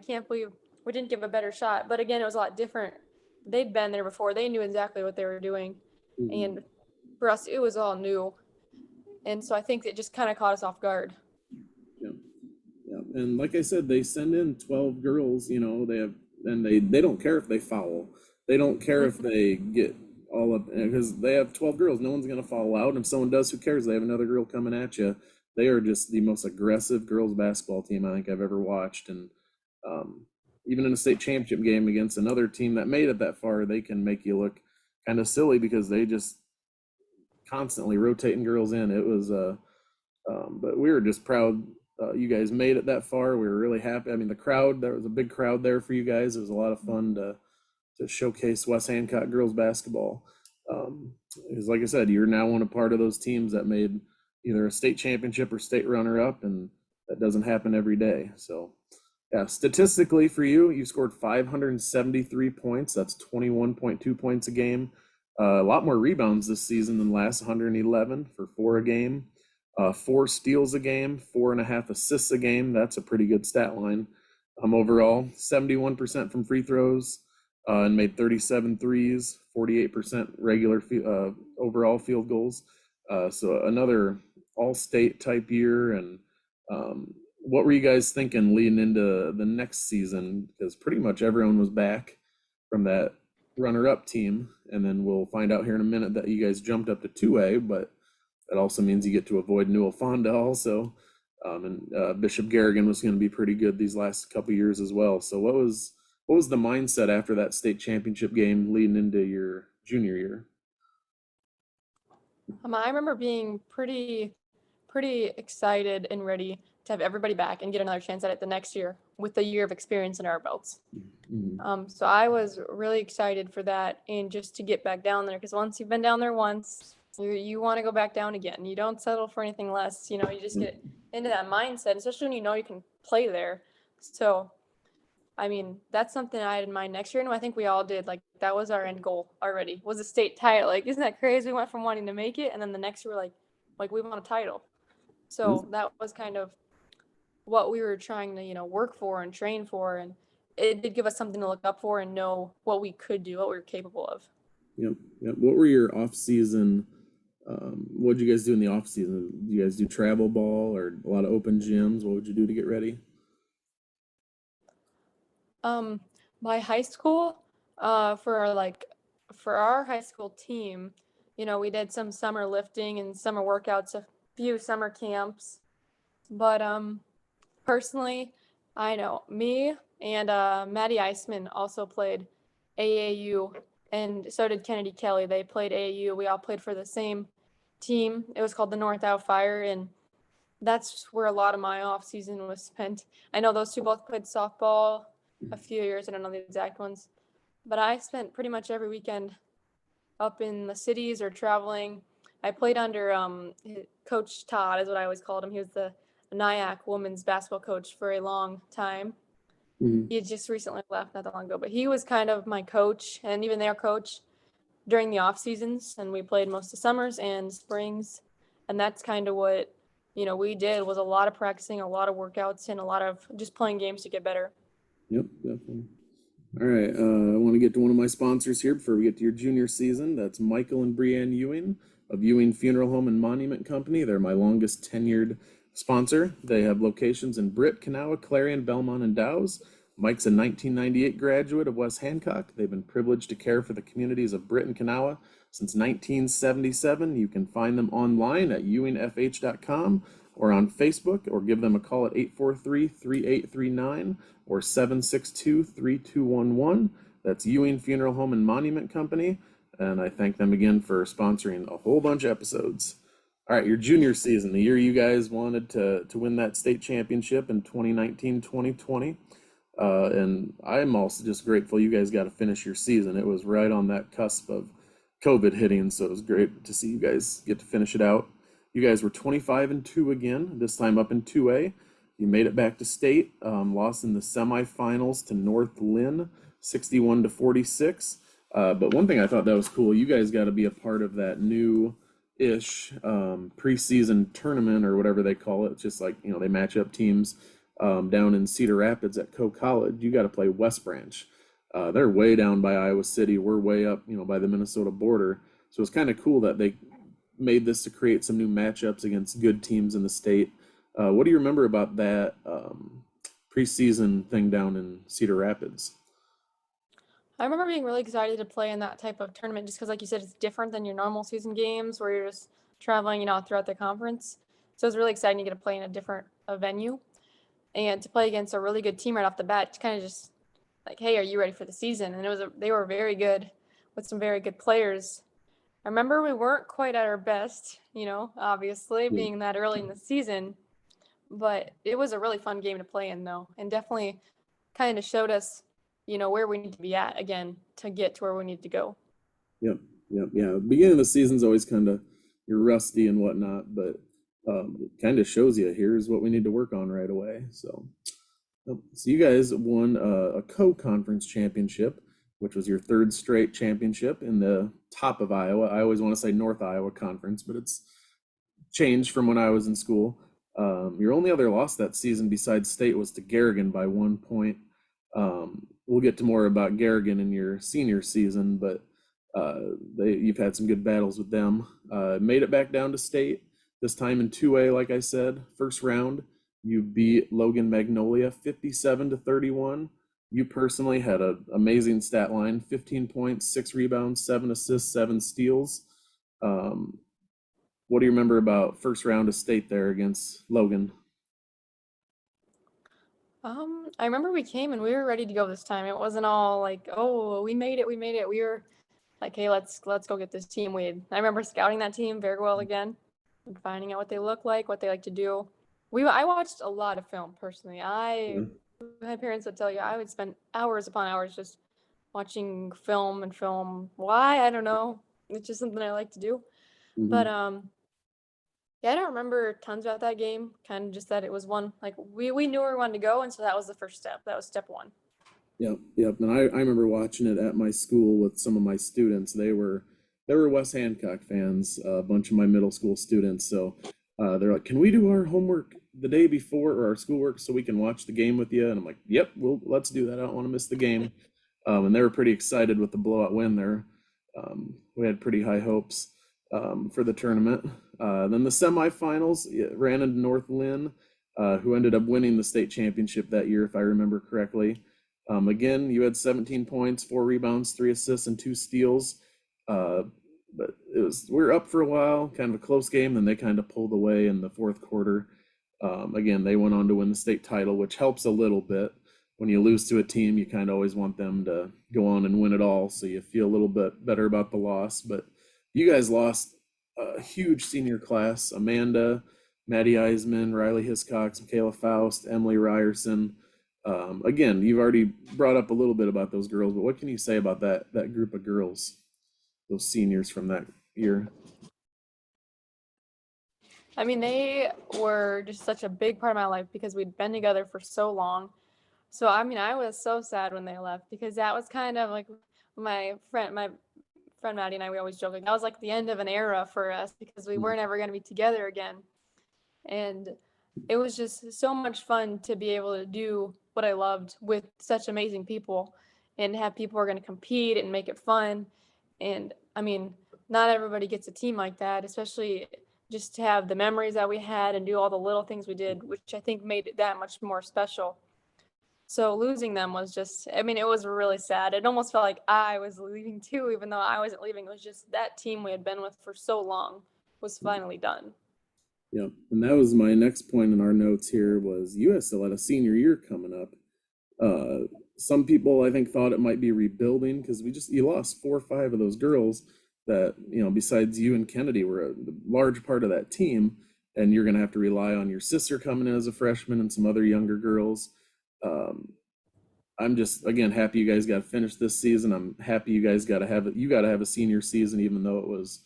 can't believe we didn't give a better shot. But again, it was a lot different. They'd been there before. They knew exactly what they were doing. And for us, it was all new. And so I think it just kind of caught us off guard. Yeah. And like I said, they send in 12 girls, they don't care if they foul. They don't care if they get all up, because they have 12 girls. No one's going to foul out. And if someone does, who cares? They have another girl coming at you. They are just the most aggressive girls basketball team I think I've ever watched. And even in a state championship game against another team that made it that far, they can make you look kind of silly because they just constantly rotating girls in. It was, but we were just proud you guys made it that far. We were really happy. I mean, there was a big crowd there for you guys. It was a lot of fun to showcase West Hancock girls basketball. Because like I said, you're now a part of those teams that made either a state championship or state runner-up, and that doesn't happen every day. So, yeah, statistically for you, you scored 573 points. That's 21.2 points a game. A lot more rebounds this season than last, 111 for 4 a game. 4 steals a game, 4.5 assists a game. That's a pretty good stat line. Overall, 71% from free throws, and made 37 threes, 48% regular overall field goals. So another all-state type year. And what were you guys thinking leading into the next season? Because pretty much everyone was back from that runner-up team, and then we'll find out here in a minute that you guys jumped up to 2A, but that also means you get to avoid Newell Fonda also. And Bishop Garrigan was going to be pretty good these last couple years as well. So what was the mindset after that state championship game leading into your junior year? I remember being pretty excited and ready to have everybody back and get another chance at it the next year with a year of experience in our belts. Mm-hmm. So I was really excited for that, and just to get back down there, because once you've been down there once, you want to go back down again. You don't settle for anything less. You just get into that mindset, especially when you can play there. So, I mean, that's something I had in mind next year, and I think we all did. Like, that was our end goal already, was a state title. Like, isn't that crazy? We went from wanting to make it, and then the next year we're like we want a title. So that was kind of what we were trying to, work for and train for, and it did give us something to look up for and know what we could do, what we were capable of. Yep. What were your off-season? What did you guys do in the off-season? Do you guys do travel ball or a lot of open gyms? What would you do to get ready? My high school, for our high school team, we did some summer lifting and summer workouts, a few summer camps. But personally, I know me and Maddie Eisman also played AAU, and so did Kennedy Kelly. They played AAU. We all played for the same team. It was called the North Out Fire, and that's where a lot of my off season was spent. I know those two both played softball a few years. I don't know the exact ones, but I spent pretty much every weekend up in the cities or traveling. I played under Coach Todd, is what I always called him. He was the Nyack women's basketball coach for a long time. Mm-hmm. He had just recently left not that long ago, but he was kind of my coach and even their coach during the off seasons. And we played most of summers and springs. And that's kind of what, we did, was a lot of practicing, a lot of workouts, and a lot of just playing games to get better. Yep, definitely. All right, I want to get to one of my sponsors here before we get to your junior season. That's Michael and Brianne Ewing of Ewing Funeral Home and Monument Company. They're my longest tenured sponsor. They have locations in Britt, Kanawha, Clarion, Belmont, and Dow's. Mike's a 1998 graduate of West Hancock. They've been privileged to care for the communities of Britt and Kanawha since 1977. You can find them online at ewingfh.com or on Facebook, or give them a call at 843-3839 or 762-3211. That's Ewing Funeral Home and Monument Company, and I thank them again for sponsoring a whole bunch of episodes. All right, your junior season, the year you guys wanted to win that state championship in 2019-2020. And I'm also just grateful you guys got to finish your season. It was right on that cusp of COVID hitting, so it was great to see you guys get to finish it out. You guys were 25-2 again, this time up in 2A. You made it back to state, lost in the semifinals to North Lynn, 61-46. But one thing I thought that was cool, you guys got to be a part of that new-ish preseason tournament or whatever they call it. It's just like, they match up teams down in Cedar Rapids at Coe College. You got to play West Branch. They're way down by Iowa City. We're way up, by the Minnesota border. So it's kind of cool that they made this to create some new matchups against good teams in the state. What do you remember about that preseason thing down in Cedar Rapids? I remember being really excited to play in that type of tournament just because, like you said, it's different than your normal season games where you're just traveling, throughout the conference. So it was really exciting to get to play in a different venue and to play against a really good team right off the bat. It's kind of just like, hey, are you ready for the season? And they were very good with some very good players. I remember we weren't quite at our best, obviously being that early in the season, but it was a really fun game to play in though, and definitely kind of showed us, where we need to be at again to get to where we need to go. Yep. Yeah. The beginning of the season's always kind of, you're rusty and whatnot, but it kind of shows you, here's what we need to work on right away. So you guys won a co-conference championship, which was your third straight championship in the top of Iowa. I always want to say North Iowa Conference, but it's changed from when I was in school. Your only other loss that season besides state was to Garrigan by 1 point. We'll get to more about Garrigan in your senior season, but you've had some good battles with them. Made it back down to state, this time in 2A, like I said. First round, you beat Logan Magnolia 57-31. You personally had an amazing stat line: 15 points, 6 rebounds, 7 assists, 7 steals. What do you remember about first round of state there against Logan? I remember we came and we were ready to go this time. It wasn't all like, oh, we made it. We were like, hey, let's go get this team. I remember scouting that team very well again and finding out what they look like, what they like to do. I watched a lot of film personally. My parents would tell you I would spend hours upon hours just watching film and film. Why? I don't know. It's just something I like to do. Mm-hmm. But yeah, I don't remember tons about that game. Kind of just that it was one, like we knew where we wanted to go, and so that was the first step. That was step one. Yep. And I remember watching it at my school with some of my students. They were Wes Hancock fans, a bunch of my middle school students. So they're like, "Can we do our homework the day before or our schoolwork so we can watch the game with you?" And I'm like, "Yep, let's do that. I don't want to miss the game." And they were pretty excited with the blowout win there. We had pretty high hopes for the tournament. Then the semifinals ran into North Lynn, who ended up winning the state championship that year, if I remember correctly. Again, you had 17 points, 4 rebounds, 3 assists, and 2 steals. But we were up for a while, kind of a close game. Then they kind of pulled away in the fourth quarter. Again, they went on to win the state title, which helps a little bit. When you lose to a team, you kind of always want them to go on and win it all, so you feel a little bit better about the loss. But you guys lost a huge senior class: Amanda, Maddie Eisman, Riley Hiscox, Michaela Faust, Emily Ryerson. Again, you've already brought up a little bit about those girls, but what can you say about that group of girls, those seniors from that year? I mean, they were just such a big part of my life because we'd been together for so long. So I mean, I was so sad when they left because that was kind of like my friend Maddie and I, we always joke like that was like the end of an era for us because we weren't ever going to be together again. And it was just so much fun to be able to do what I loved with such amazing people and have people who are going to compete and make it fun. And I mean, not everybody gets a team like that, especially just to have the memories that we had and do all the little things we did, which I think made it that much more special. So losing them was just, I mean, it was really sad. It almost felt like I was leaving too, even though I wasn't leaving. It was just that team we had been with for so long was finally done. Yeah, and that was my next point in our notes here was you guys still had a senior year coming up. Some people I think thought it might be rebuilding because you lost 4 or 5 of those girls that, besides you and Kennedy were a large part of that team, and you're going to have to rely on your sister coming in as a freshman and some other younger girls. I'm just, again, happy you guys got to finish this season. I'm happy you guys got to have a senior season, even though it was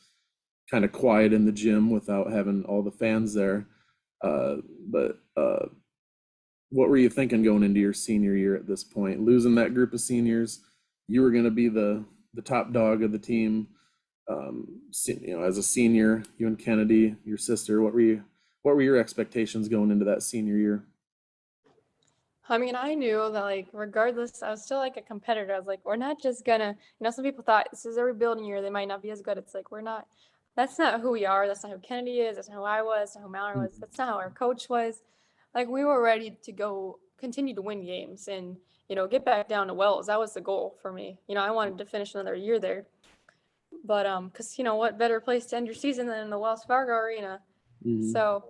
kind of quiet in the gym without having all the fans there. But what were you thinking going into your senior year at this point? Losing that group of seniors, you were going to be the top dog of the team. As a senior, you and Kennedy, your sister, what were your expectations going into that senior year? I mean, I knew that, like, regardless, I was still like a competitor. I was like, we're not just gonna, some people thought this is a rebuilding year. They might not be as good. It's like, that's not who we are. That's not who Kennedy is. That's not who I was. That's not who Mallory was. That's not how our coach was. Like, we were ready to go continue to win games and, get back down to Wells. That was the goal for me. I wanted to finish another year there. But, cause what better place to end your season than in the Wells Fargo Arena? Mm-hmm. So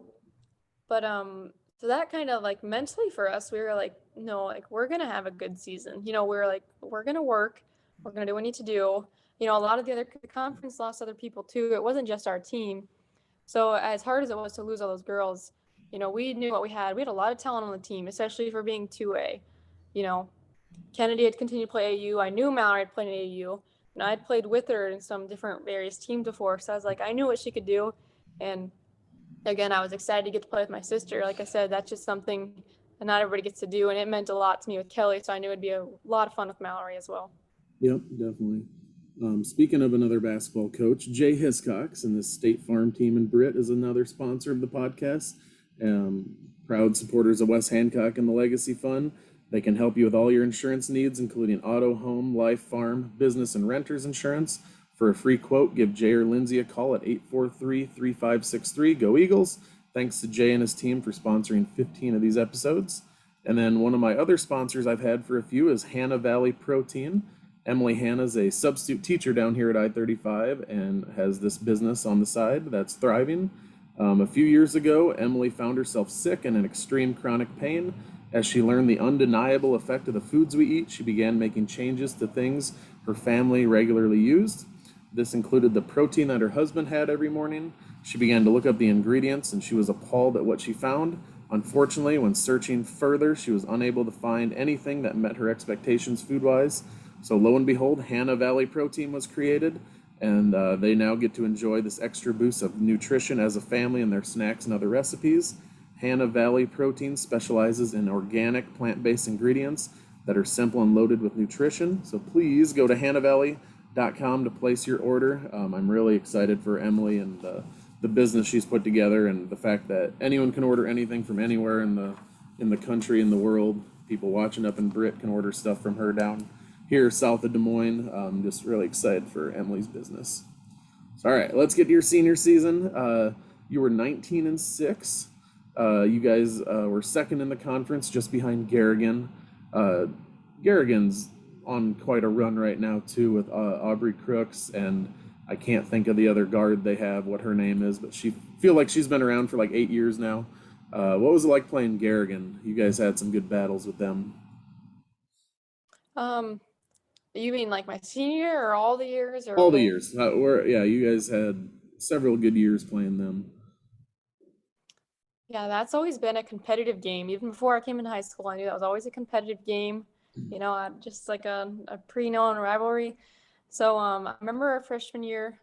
that kind of like mentally for us, we were like, no, like we're going to have a good season. We were like, we're going to work. We're going to do what we need to do. A lot of the conference lost other people too. It wasn't just our team. So as hard as it was to lose all those girls, we knew what we had. We had a lot of talent on the team, especially for being 2A. Kennedy had continued to play AU. I knew Mallory had played in AU. And I'd played with her in some different various teams before. So I was like, I knew what she could do. And again, I was excited to get to play with my sister. Like I said, that's just something that not everybody gets to do, and it meant a lot to me with Kelly, so I knew it'd be a lot of fun with Mallory as well. Yep, definitely. Speaking of another basketball coach, Jay Hiscox and the State Farm team in Britt is another sponsor of the podcast. Proud supporters of Wes Hancock and the Legacy Fund. They can help you with all your insurance needs, including auto, home, life, farm, business, and renters insurance. For a free quote, give Jay or Lindsay a call at 843-3563. Go Eagles. Thanks to Jay and his team for sponsoring 15 of these episodes. And then one of my other sponsors I've had for a few is Hannah Valley Protein. Emily Hanna's a substitute teacher down here at I-35 and has this business on the side that's thriving. A few years ago, Emily found herself sick and in extreme chronic pain. As she learned the undeniable effect of the foods we eat, she began making changes to things her family regularly used. This included the protein that her husband had every morning. She began to look up the ingredients and she was appalled at what she found. Unfortunately, when searching further, she was unable to find anything that met her expectations food-wise. So lo and behold, Hannah Valley Protein was created, and they now get to enjoy this extra boost of nutrition as a family in their snacks and other recipes. Hannah Valley Protein specializes in organic plant-based ingredients that are simple and loaded with nutrition. So please go to hannahvalley.com to place your order. I'm really excited for Emily and the business she's put together, and the fact that anyone can order anything from anywhere in the country, in the world. People watching up in Britt can order stuff from her down here south of Des Moines. I'm just really excited for Emily's business. So, all right, let's get to your senior season. You were 19-6. You guys were second in the conference, just behind Garrigan. Garrigan's on quite a run right now too, with Aubrey Crooks, and I can't think of the other guard they have, what her name is, but she feel like she's been around for like 8 years now. What was it like playing Garrigan? You guys had some good battles with them. You mean like my senior year or all the years or All the years. Yeah, you guys had several good years playing them. Yeah, that's always been a competitive game. Even before I came into high school, I knew that was always a competitive game. You know, just like a pre-known rivalry. So I remember our freshman year,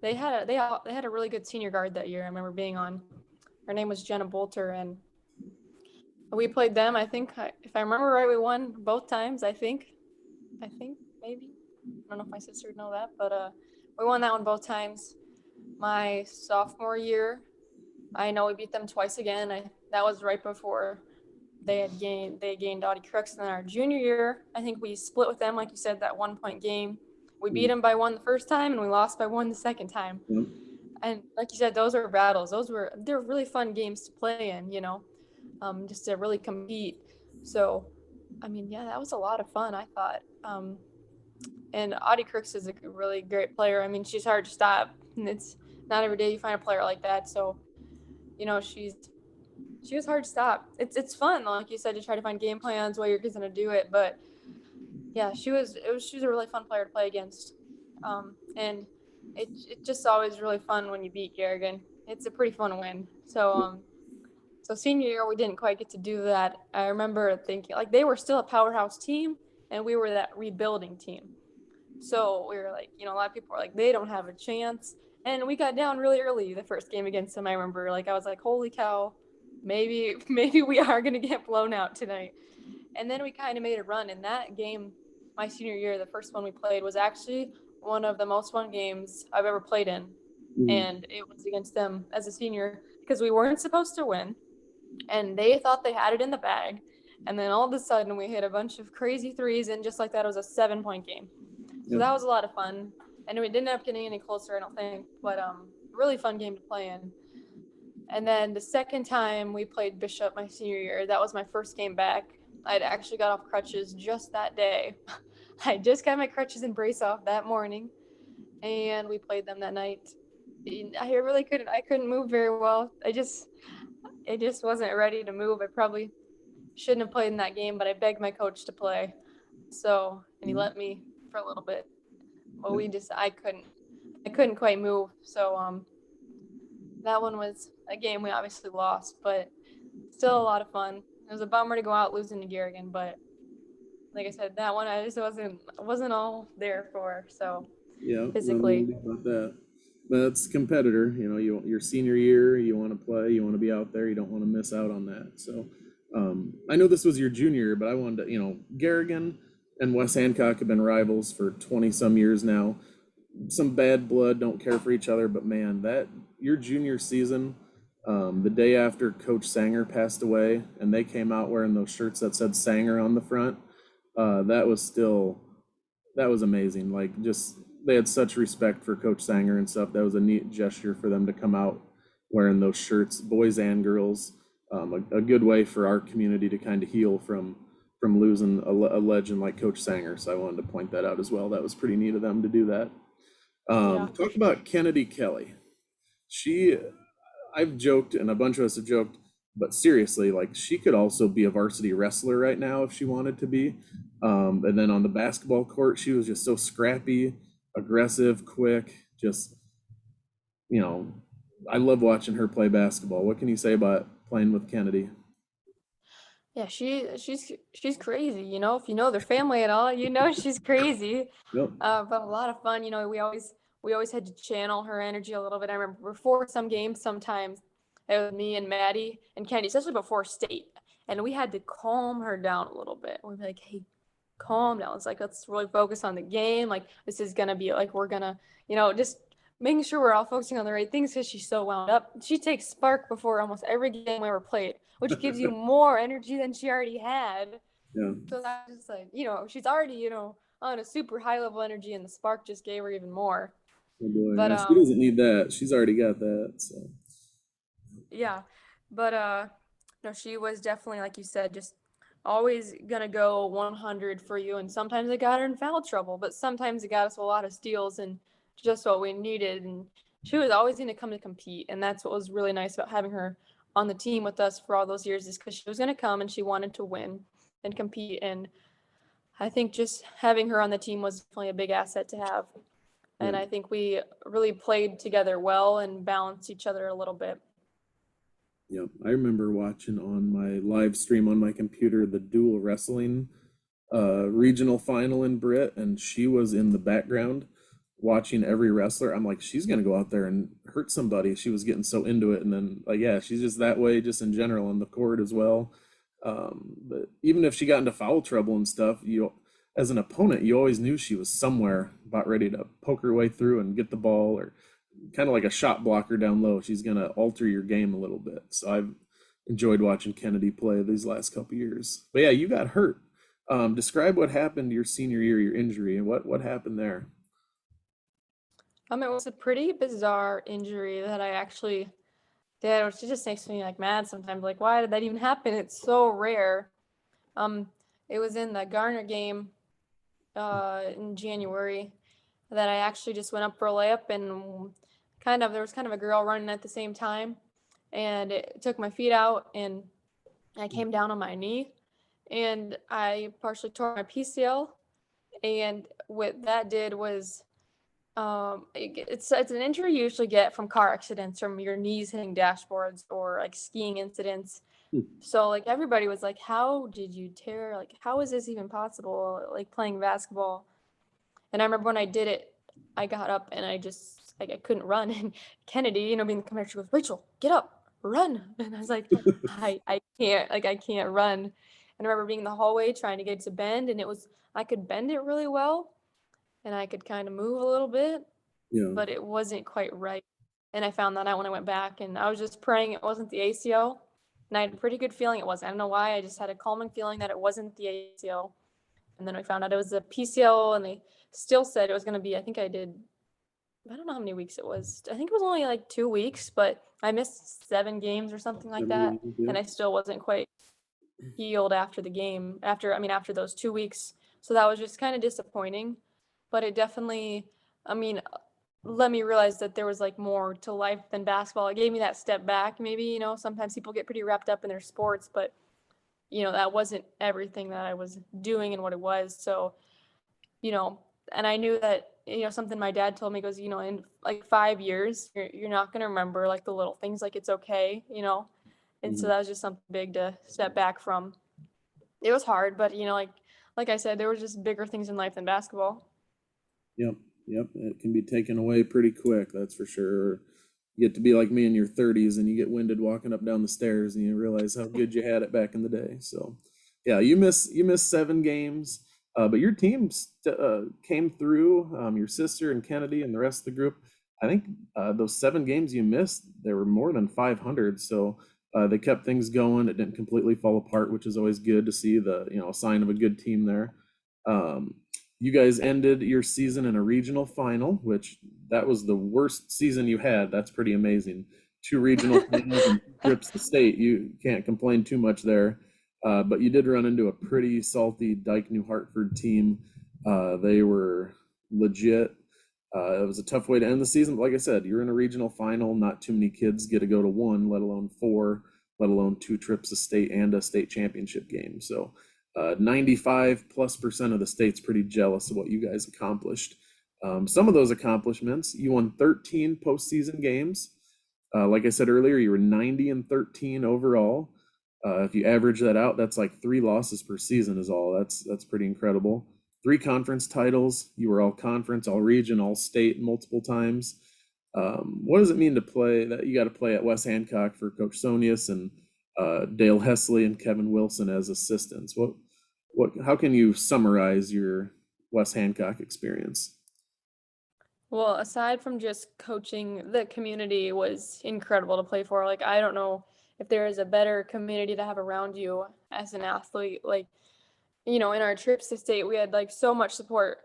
they had a really good senior guard that year. I remember being on. Her name was Jenna Bolter, and we played them. I think, if I remember right, we won both times. I think maybe. I don't know if my sister would know that, but we won that one both times. My sophomore year, I know we beat them twice again. That was right before they gained Audie Crooks. And then our junior year, I think we split with them, like you said, that 1-point game. We beat them by 1 the first time, and we lost by 1 the second time. Yep. And like you said, those were battles. They're really fun games to play in, you know, just to really compete. So, I mean, yeah, that was a lot of fun, I thought. And Audie Crooks is a really great player. I mean, she's hard to stop, and it's not every day you find a player like that. So, you know, she was hard to stop. It's fun, like you said, to try to find game plans while you're going to do it. But yeah, she was a really fun player to play against. And it just always really fun when you beat Garrigan. It's a pretty fun win. So so senior year we didn't quite get to do that. I remember thinking like they were still a powerhouse team and we were that rebuilding team. So we were like, you know, a lot of people were like, they don't have a chance. And we got down really early the first game against them. I remember, like, I was like, holy cow, maybe we are going to get blown out tonight. And then we kind of made a run. And that game, my senior year, the first one we played was actually one of the most fun games I've ever played in. And it was against them as a senior because we weren't supposed to win. And they thought they had it in the bag. And then all of a sudden we hit a bunch of crazy threes. And just like that, it was a 7-point game. So that was a lot of fun. And we didn't end up getting any closer, I don't think, but really fun game to play in. And then the second time we played Bishop my senior year, that was my first game back. I'd actually got off crutches just that day. I just got my crutches and brace off that morning, and we played them that night. I really couldn't move very well. I just wasn't ready to move. I probably shouldn't have played in that game, but I begged my coach to play. So, and he let me for a little bit. But I couldn't quite move. So that one was a game we obviously lost, but still a lot of fun. It was a bummer to go out losing to Garrigan, but like I said, that one I just wasn't all there for. So Yeah, physically. about that. But it's competitor. You know, your senior year, you want to play, you want to be out there, you don't want to miss out on that. So I know this was your junior year, but I wanted to, you know, Garrigan and Wes Hancock have been rivals for 20 some years now. Some bad blood, don't care for each other, but man, that your junior season, the day after Coach Sanger passed away, and they came out wearing those shirts that said Sanger on the front. That was still, that was amazing. Like, just they had such respect for Coach Sanger and stuff. That was a neat gesture for them to come out wearing those shirts, boys and girls. A good way for our community to kind of heal from losing a legend like Coach Sanger. So I wanted to point that out as well. That was pretty neat of them to do that. Yeah. Talk about Kennedy Kelly. She, I've joked, and a bunch of us have joked, but seriously, like, she could also be a varsity wrestler right now if she wanted to be. And then on the basketball court, she was just so scrappy, aggressive, quick. Just, you know, I love watching her play basketball. What can you say about playing with Kennedy? Yeah, she's crazy, you know. If you know their family at all, you know she's crazy. Yep. But a lot of fun, you know. We always had to channel her energy a little bit. I remember before some games, sometimes it was me and Maddie and Candy, especially before state, and we had to calm her down a little bit. We'd be like, "Hey, calm down. It's like let's really focus on the game. Like this is gonna be like we're gonna, just making sure we're all focusing on the right things because she's so wound up. She takes spark before almost every game we ever played, which gives you more energy than she already had. Yeah. So that's just like, she's already, on a super high level energy and the spark just gave her even more. Oh boy. But Yeah, she doesn't need that. She's already got that. So yeah. But no, she was definitely, like you said, just always gonna go 100 for you. And sometimes it got her in foul trouble, but sometimes it got us a lot of steals and just what we needed. And she was always gonna come to compete. And that's what was really nice about having her on the team with us for all those years, is because she was gonna come and she wanted to win and compete. And I think just having her on the team was definitely a big asset to have. yeah. And I think we really played together well and balanced each other a little bit. Yep. I remember watching on my live stream on my computer the dual wrestling regional final in Britt, and she was in the background watching every wrestler. I'm like, she's gonna go out there and hurt somebody. She was getting so into it, and then like, yeah, she's just that way, just in general on the court as well. But even if she got into foul trouble and stuff, as an opponent, you always knew she was somewhere about ready to poke her way through and get the ball, or kind of like a shot blocker down low. She's gonna alter your game a little bit. So I've enjoyed watching Kennedy play these last couple years. But yeah, you got hurt. Describe what happened your senior year, your injury, and what happened there. It was a pretty bizarre injury that I actually did, which just makes me like mad sometimes. Like, why did that even happen? It's so rare. Um, it was in the Garner game in January that I actually just went up for a layup and there was kind of a girl running at the same time, and it took my feet out and I came down on my knee and I partially tore my PCL. And what that did was it's an injury you usually get from car accidents, from your knees hitting dashboards or like skiing incidents. Hmm. So like everybody was like, how did you tear, like how is this even possible, like playing basketball? And I remember when I did it, I got up and I just like I couldn't run. And Kennedy, being the commander, she goes, Rachel, get up, run. And I was like, I can't run. And I remember being in the hallway trying to get to bend, and I could bend it really well and I could kind of move a little bit, Yeah. but it wasn't quite right. And I found that out when I went back, and I was just praying it wasn't the ACL. And I had a pretty good feeling it wasn't. I don't know why. I just had a calming feeling that it wasn't the ACL. And then we found out it was a PCL, and they still said it was going to be, I don't know how many weeks it was. I think it was only like 2 weeks, but I missed 7 games or something like that. Yeah. And I still wasn't quite healed after the game, after those 2 weeks. So that was just kind of disappointing. But it definitely, I mean, let me realize that there was like more to life than basketball. It gave me that step back. Maybe, sometimes people get pretty wrapped up in their sports, but, that wasn't everything that I was doing and what it was. So, you know, and I knew that, something my dad told me goes, in like 5 years, you're not going to remember like the little things, like it's okay. And so Mhm. that was just something big to step back from. It was hard, but, like I said, there were just bigger things in life than basketball. Yep. Yep. It can be taken away pretty quick, that's for sure. You get to be like me in your 30s and you get winded walking up down the stairs and you realize how good you had it back in the day. So, yeah, you miss 7 games, but your team came through. Your sister and Kennedy and the rest of the group. I think those 7 games you missed, there were more than 500. So they kept things going. It didn't completely fall apart, which is always good to see, the a sign of a good team there. Um, you guys ended your season in a regional final, which that was the worst season you had. That's pretty amazing. 2 regional finals and 2 trips to state. You can't complain too much there. But you did run into a pretty salty Dyke New Hartford team. They were legit. It was a tough way to end the season. But like I said, you're in a regional final. Not too many kids get to go to 1, let alone 4, let alone 2 trips to state and a state championship game. So 95+% of the state's pretty jealous of what you guys accomplished. Some of those accomplishments, you won 13 postseason games. Like I said earlier, you were 90-13 overall. If you average that out, that's like 3 losses per season is all. That's pretty incredible. 3 conference titles. You were all conference, all region, all state multiple times. What does it mean to play that you got to play at West Hancock for Coach Sonius and Dale Hesley and Kevin Wilson as assistants? How can you summarize your West Hancock experience? Well, aside from just coaching, the community was incredible to play for. Like, I don't know if there is a better community to have around you as an athlete. Like, in our trips to state, we had like so much support,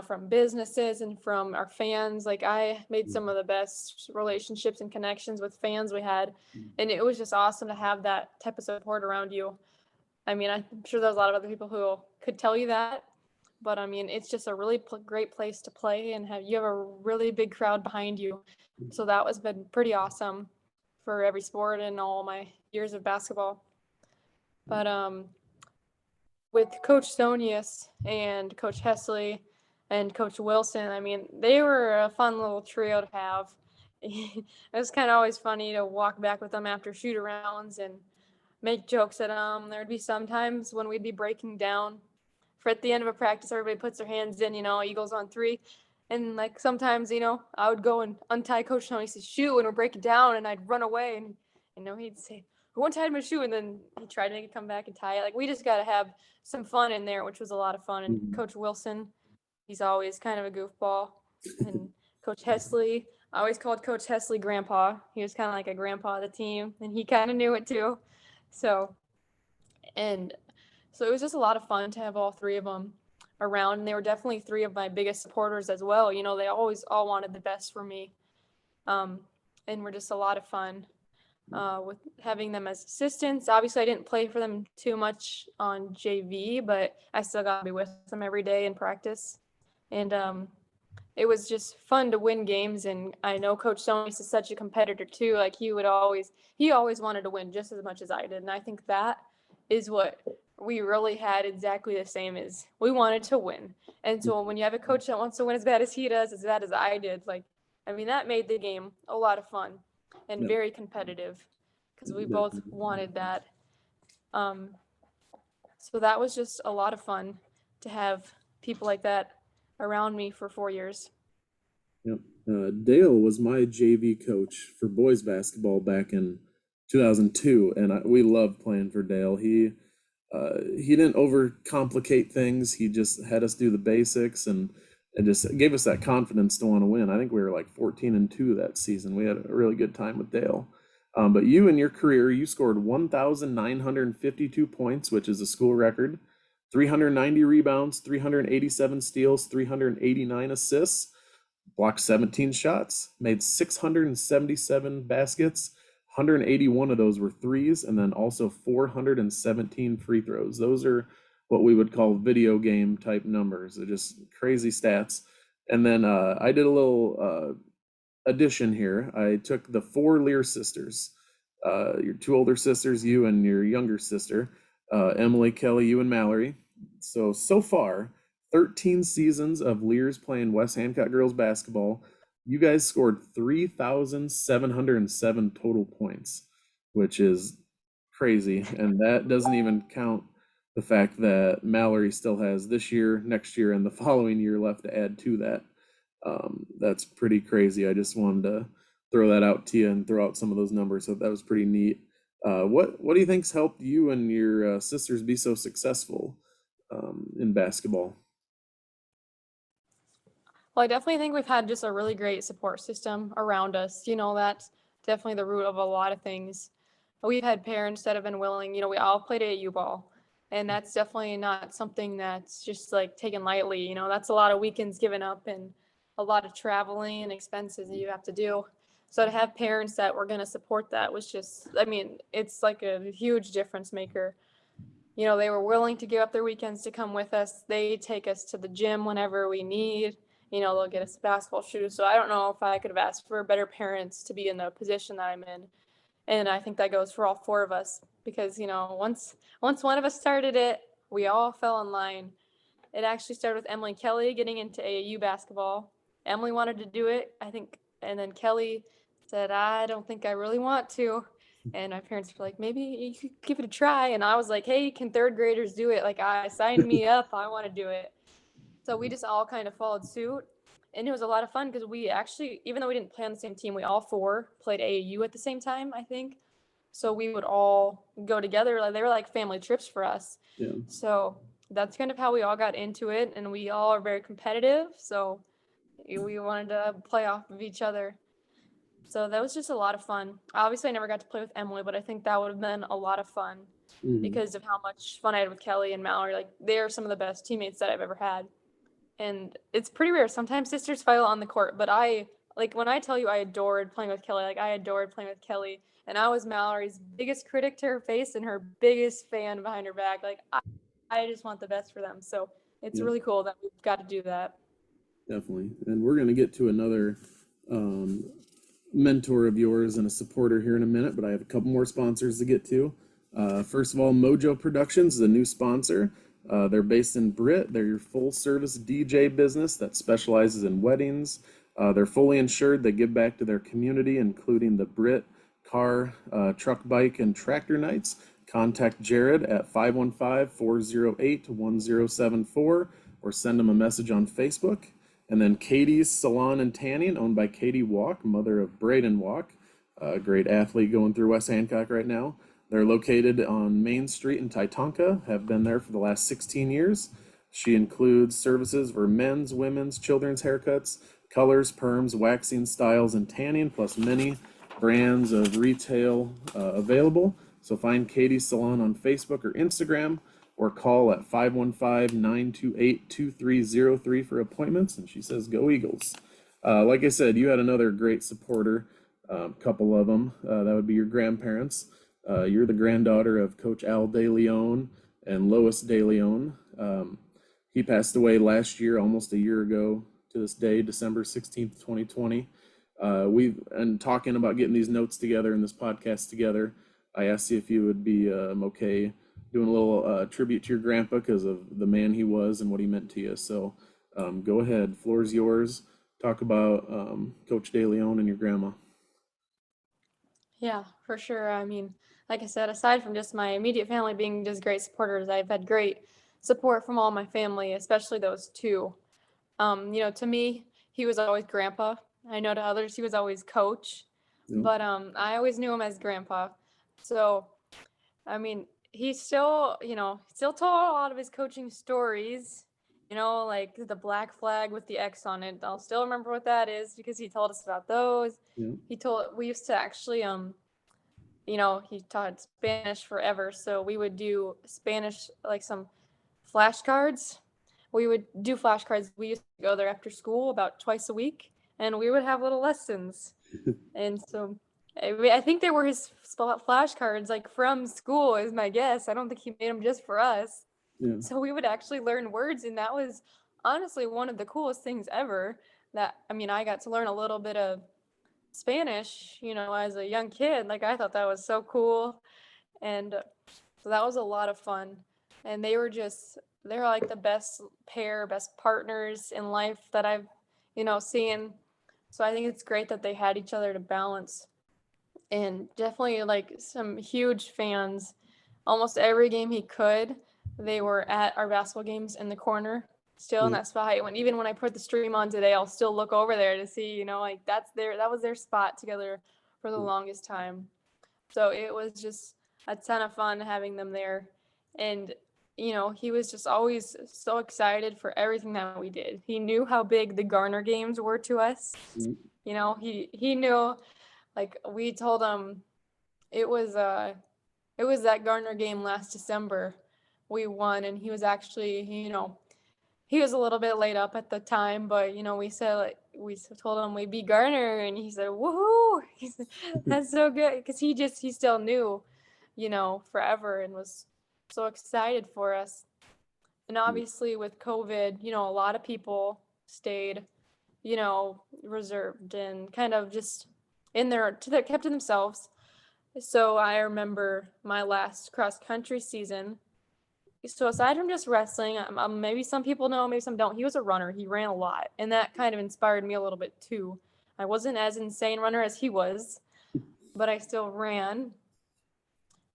from businesses and from our fans. Like, I made some of the best relationships and connections with fans we had. And it was just awesome to have that type of support around you. I mean, I'm sure there's a lot of other people who could tell you that, but I mean, it's just a really great place to play and you have a really big crowd behind you. So that was been pretty awesome for every sport in all my years of basketball. But with Coach Sonius and Coach Hesley and Coach Wilson, I mean, they were a fun little trio to have. It was kind of always funny to walk back with them after shoot arounds and make jokes at them. There'd be sometimes when we'd be breaking down for at the end of a practice, everybody puts their hands in, Eagles on 3. And like sometimes, I would go and untie Coach Tony's shoe and we'd break it down and I'd run away and, he'd say, who untied my shoe? And then he tried to make it come back and tie it. Like, we just got to have some fun in there, which was a lot of fun. And Coach Wilson, he's always kind of a goofball. And Coach Hesley, I always called Coach Hesley Grandpa. He was kind of like a grandpa of the team and he kind of knew it too. So it was just a lot of fun to have all 3 of them around. And they were definitely 3 of my biggest supporters as well. They always all wanted the best for me. And were just a lot of fun with having them as assistants. Obviously, I didn't play for them too much on JV, but I still got to be with them every day in practice. And it was just fun to win games. And I know Coach Sonis is such a competitor too. Like, he always wanted to win just as much as I did. And I think that is what we really had exactly the same as we wanted to win. And so when you have a coach that wants to win as bad as he does, as bad as I did, that made the game a lot of fun and very competitive because we both wanted that. So that was just a lot of fun to have people like that around me for 4 years. Yep. Dale was my JV coach for boys basketball back in 2002, and we loved playing for Dale. He didn't overcomplicate things. He just had us do the basics and just gave us that confidence to want to win. I think we were like 14-2 that season. We had a really good time with Dale. But you in your career, you scored 1,952 points, which is a school record, 390 rebounds, 387 steals, 389 assists, blocked 17 shots, made 677 baskets. 181 of those were threes, and then also 417 free throws. Those are what we would call video game type numbers. They're just crazy stats. And then I did a little addition here. I took the 4 Lear sisters, your 2 older sisters, you and your younger sister, Emily, Kelly, you and Mallory. So far, 13 seasons of Lear's playing West Hancock girls basketball. You guys scored 3,707 total points, which is crazy. And that doesn't even count the fact that Mallory still has this year, next year, and the following year left to add to that. That's pretty crazy. I just wanted to throw that out to you and throw out some of those numbers. So that was pretty neat. What do you think's helped you and your sisters be so successful in basketball? Well, I definitely think we've had just a really great support system around us. That's definitely the root of a lot of things. We've had parents that have been willing, we all played AAU ball, and that's definitely not something that's just like taken lightly. That's a lot of weekends given up and a lot of traveling and expenses that you have to do. So to have parents that were going to support that was just, I mean, it's like a huge difference maker. They were willing to give up their weekends to come with us. They take us to the gym whenever we need. They'll get us basketball shoes. So I don't know if I could have asked for better parents to be in the position that I'm in. And I think that goes for all four of us because, once one of us started it, we all fell in line. It actually started with Emily Kelly getting into AAU basketball. Emily wanted to do it, I think, and then Kelly said, I don't think I really want to. And my parents were like, maybe you could give it a try. And I was like, hey, can third graders do it? Like, I signed me up. I want to do it. So we just all kind of followed suit. And it was a lot of fun because we actually, even though we didn't play on the same team, we all four played AAU at the same time, I think. So we would all go together. Like, they were like family trips for us. Yeah. So that's kind of how we all got into it. And we all are very competitive. So we wanted to play off of each other. So that was just a lot of fun. Obviously, I never got to play with Emily, but I think that would have been a lot of fun because of how much fun I had with Kelly and Mallory. Like, they're some of the best teammates that I've ever had. And it's pretty rare. Sometimes sisters fight on the court, but when I tell you I adored playing with Kelly, like I adored playing with Kelly. And I was Mallory's biggest critic to her face and her biggest fan behind her back. Like, I just want the best for them. So it's really cool that we've got to do that. Definitely. And we're going to get to another mentor of yours and a supporter here in a minute, but I have a couple more sponsors to get to. First of all, Mojo Productions is a new sponsor. They're based in Britt. They're your full-service DJ business that specializes in weddings. They're fully insured. They give back to their community, including the Britt car, truck, bike, and tractor nights. Contact Jared at 515-408-1074 or send him a message on Facebook. And then Katie's Salon and Tanning, owned by Katie Walk, mother of Braden Walk, a great athlete going through West Hancock right now. They're located on Main Street in Titonka, have been there for the last 16 years. She includes services for men's, women's, children's haircuts, colors, perms, waxing, styles, and tanning, plus many brands of retail available. So find Katie's Salon on Facebook or Instagram, or call at 515-928-2303 for appointments. And she says, go Eagles. Like I said, you had another great supporter, couple of them. That would be your grandparents. You're the granddaughter of Coach Al DeLeon and Lois DeLeon. He passed away last year, almost a year ago to this day, December 16th, 2020. We've been talking about getting these notes together and this podcast together. I asked you if you would be okay doing a little tribute to your grandpa because of the man he was and what he meant to you. So go ahead, floor's yours. Talk about Coach DeLeon and your grandma. Yeah, for sure. I mean, like I said, aside from just my immediate family being just great supporters, I've had great support from all my family, especially those two. To me, he was always grandpa. I know to others he was always coach, but I always knew him as grandpa. So, I mean, he still told a lot of his coaching stories, like the black flag with the X on it. I'll still remember what that is because he told us about those. Yeah. We used to actually, he taught Spanish forever. So we would do Spanish, like some flashcards. We would do flashcards. We used to go there after school about twice a week, and we would have little lessons. And so I think they were his flashcards, like from school, is my guess. I don't think he made them just for us. Yeah. So we would actually learn words, and that was honestly one of the coolest things ever. I got to learn a little bit of Spanish, as a young kid. Like, I thought that was so cool. And so that was a lot of fun. And they're like the best pair, best partners in life that I've, seen. So I think it's great that they had each other to balance. And definitely like some huge fans. Almost every game he could, they were at our basketball games in the corner, still in that spot. Even when I put the stream on today, I'll still look over there to see, like that was their spot together for the longest time. So it was just a ton of fun having them there. And, he was just always so excited for everything that we did. He knew how big the Garner games were to us. He knew, like, we told him it was that Garner game last December we won, and he was actually, he was a little bit laid up at the time, but we said, like, we told him we beat Garner, and he said, "Woohoo!" He said, "That's so good," because he still knew, forever, and was so excited for us. And obviously with COVID, a lot of people stayed, reserved and kind of just kept to themselves. So I remember my last cross country season. So aside from just wrestling, maybe some people know, maybe some don't. He was a runner. He ran a lot, and that kind of inspired me a little bit too. I wasn't as insane runner as he was, but I still ran.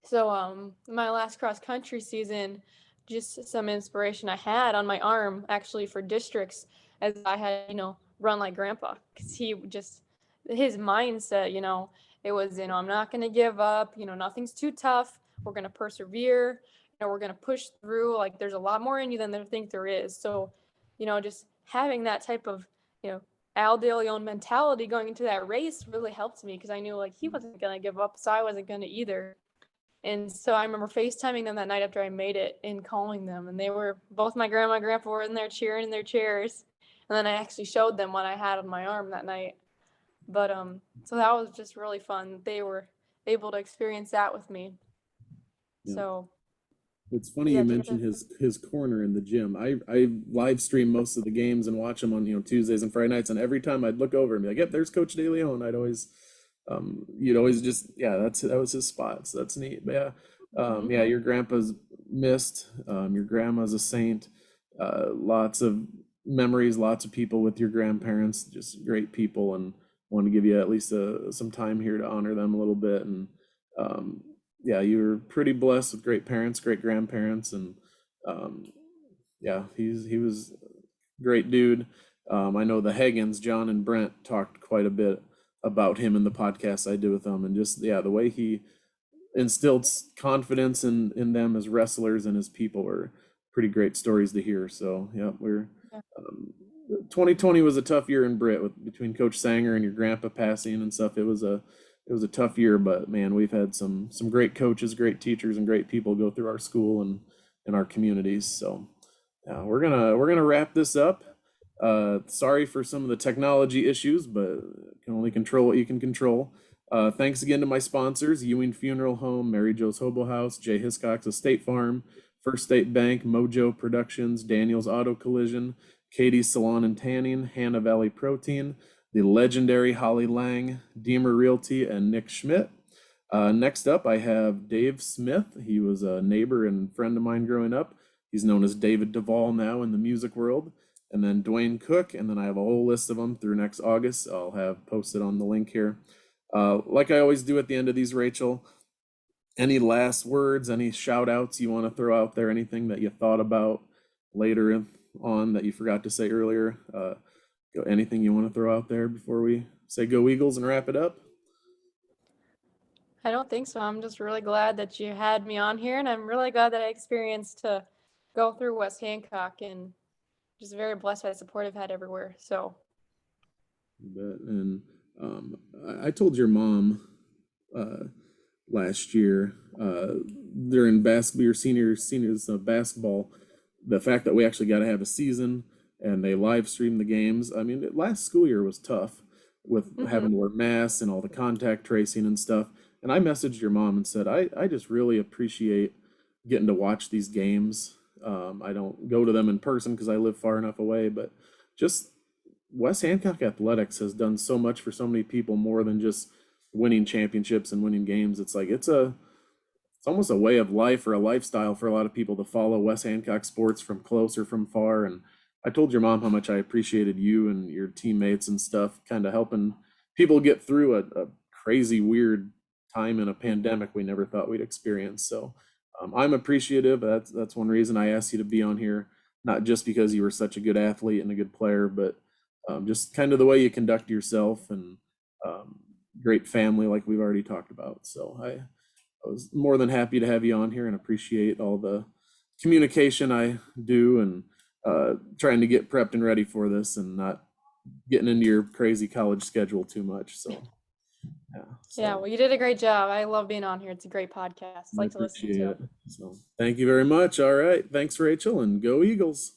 So my last cross country season, just some inspiration I had on my arm actually for districts, as I had, run like grandpa, because his mindset, it was, I'm not going to give up, nothing's too tough. We're going to persevere, we're going to push through. Like, there's a lot more in you than they think there is. So, just having that type of, Al DeLeon mentality going into that race really helped me, because I knew, like, he wasn't going to give up, so I wasn't going to either. And so I remember FaceTiming them that night after I made it and calling them. And they were, both my grandma and grandpa were in there cheering in their chairs. And then I actually showed them what I had on my arm that night. But so that was just really fun. They were able to experience that with me. Yeah. So it's funny you mentioned his corner in the gym. I live stream most of the games and watch them on Tuesdays and Friday nights, and every time I'd look over and be like, "Yep, there's Coach DeLeon." I'd always you'd always just that was his spot. So that's neat. But yeah, your grandpa's missed. Your grandma's a saint. Lots of memories, lots of people with your grandparents, just great people, and want to give you at least some time here to honor them a little bit. And yeah, you were pretty blessed with great parents, great grandparents, and yeah, he was a great dude. I know the Hagens, John and Brent, talked quite a bit about him in the podcast I did with them, and just the way he instilled confidence in them as wrestlers and as people were pretty great stories to hear. So yeah, 2020 was a tough year in Britt between Coach Sanger and your grandpa passing and stuff. It was a tough year, but man, we've had some great coaches, great teachers, and great people go through our school and in our communities. So we're gonna wrap this up. Sorry for some of the technology issues, but can only control what you can control. Thanks again to my sponsors: Ewing Funeral Home, Mary Jo's Hobo House, Jay Hiscox Estate Farm, First State Bank, Mojo Productions, Daniel's Auto Collision, Katie's Salon and Tanning, Hannah Valley Protein, the legendary Holly Lang, Deemer Realty, and Nick Schmidt. Next up, I have Dave Smith. He was a neighbor and friend of mine growing up. He's known as David Duvall now in the music world. And then Dwayne Cook, and then I have a whole list of them through next August. I'll have posted on the link here. Like I always do at the end of these, Rachel, any last words, any shout outs you want to throw out there, anything that you thought about later on that you forgot to say earlier? Anything you want to throw out there before we say go Eagles and wrap it up? I don't think so. I'm just really glad that you had me on here, and I'm really glad that I experienced to go through West Hancock, and just very blessed by the support I've had everywhere. So. And I told your mom last year during basketball, your seniors basketball, the fact that we actually got to have a season and they live stream the games. I mean, last school year was tough with having to wear masks and all the contact tracing and stuff. And I messaged your mom and said, I just really appreciate getting to watch these games. I don't go to them in person because I live far enough away, but just West Hancock Athletics has done so much for so many people, more than just winning championships and winning games. It's like it's almost a way of life or a lifestyle for a lot of people to follow West Hancock sports from close or from far. And I told your mom how much I appreciated you and your teammates and stuff, kind of helping people get through a crazy, weird time in a pandemic we never thought we'd experience. So I'm appreciative. That's one reason I asked you to be on here, not just because you were such a good athlete and a good player, but just kind of the way you conduct yourself, and great family like we've already talked about. So I was more than happy to have you on here and appreciate all the communication I do, and trying to get prepped and ready for this, and not getting into your crazy college schedule too much. So yeah, well, you did a great job. I love being on here. It's a great podcast. I like to listen to it. So thank you very much. All right, thanks, Rachel, and go Eagles.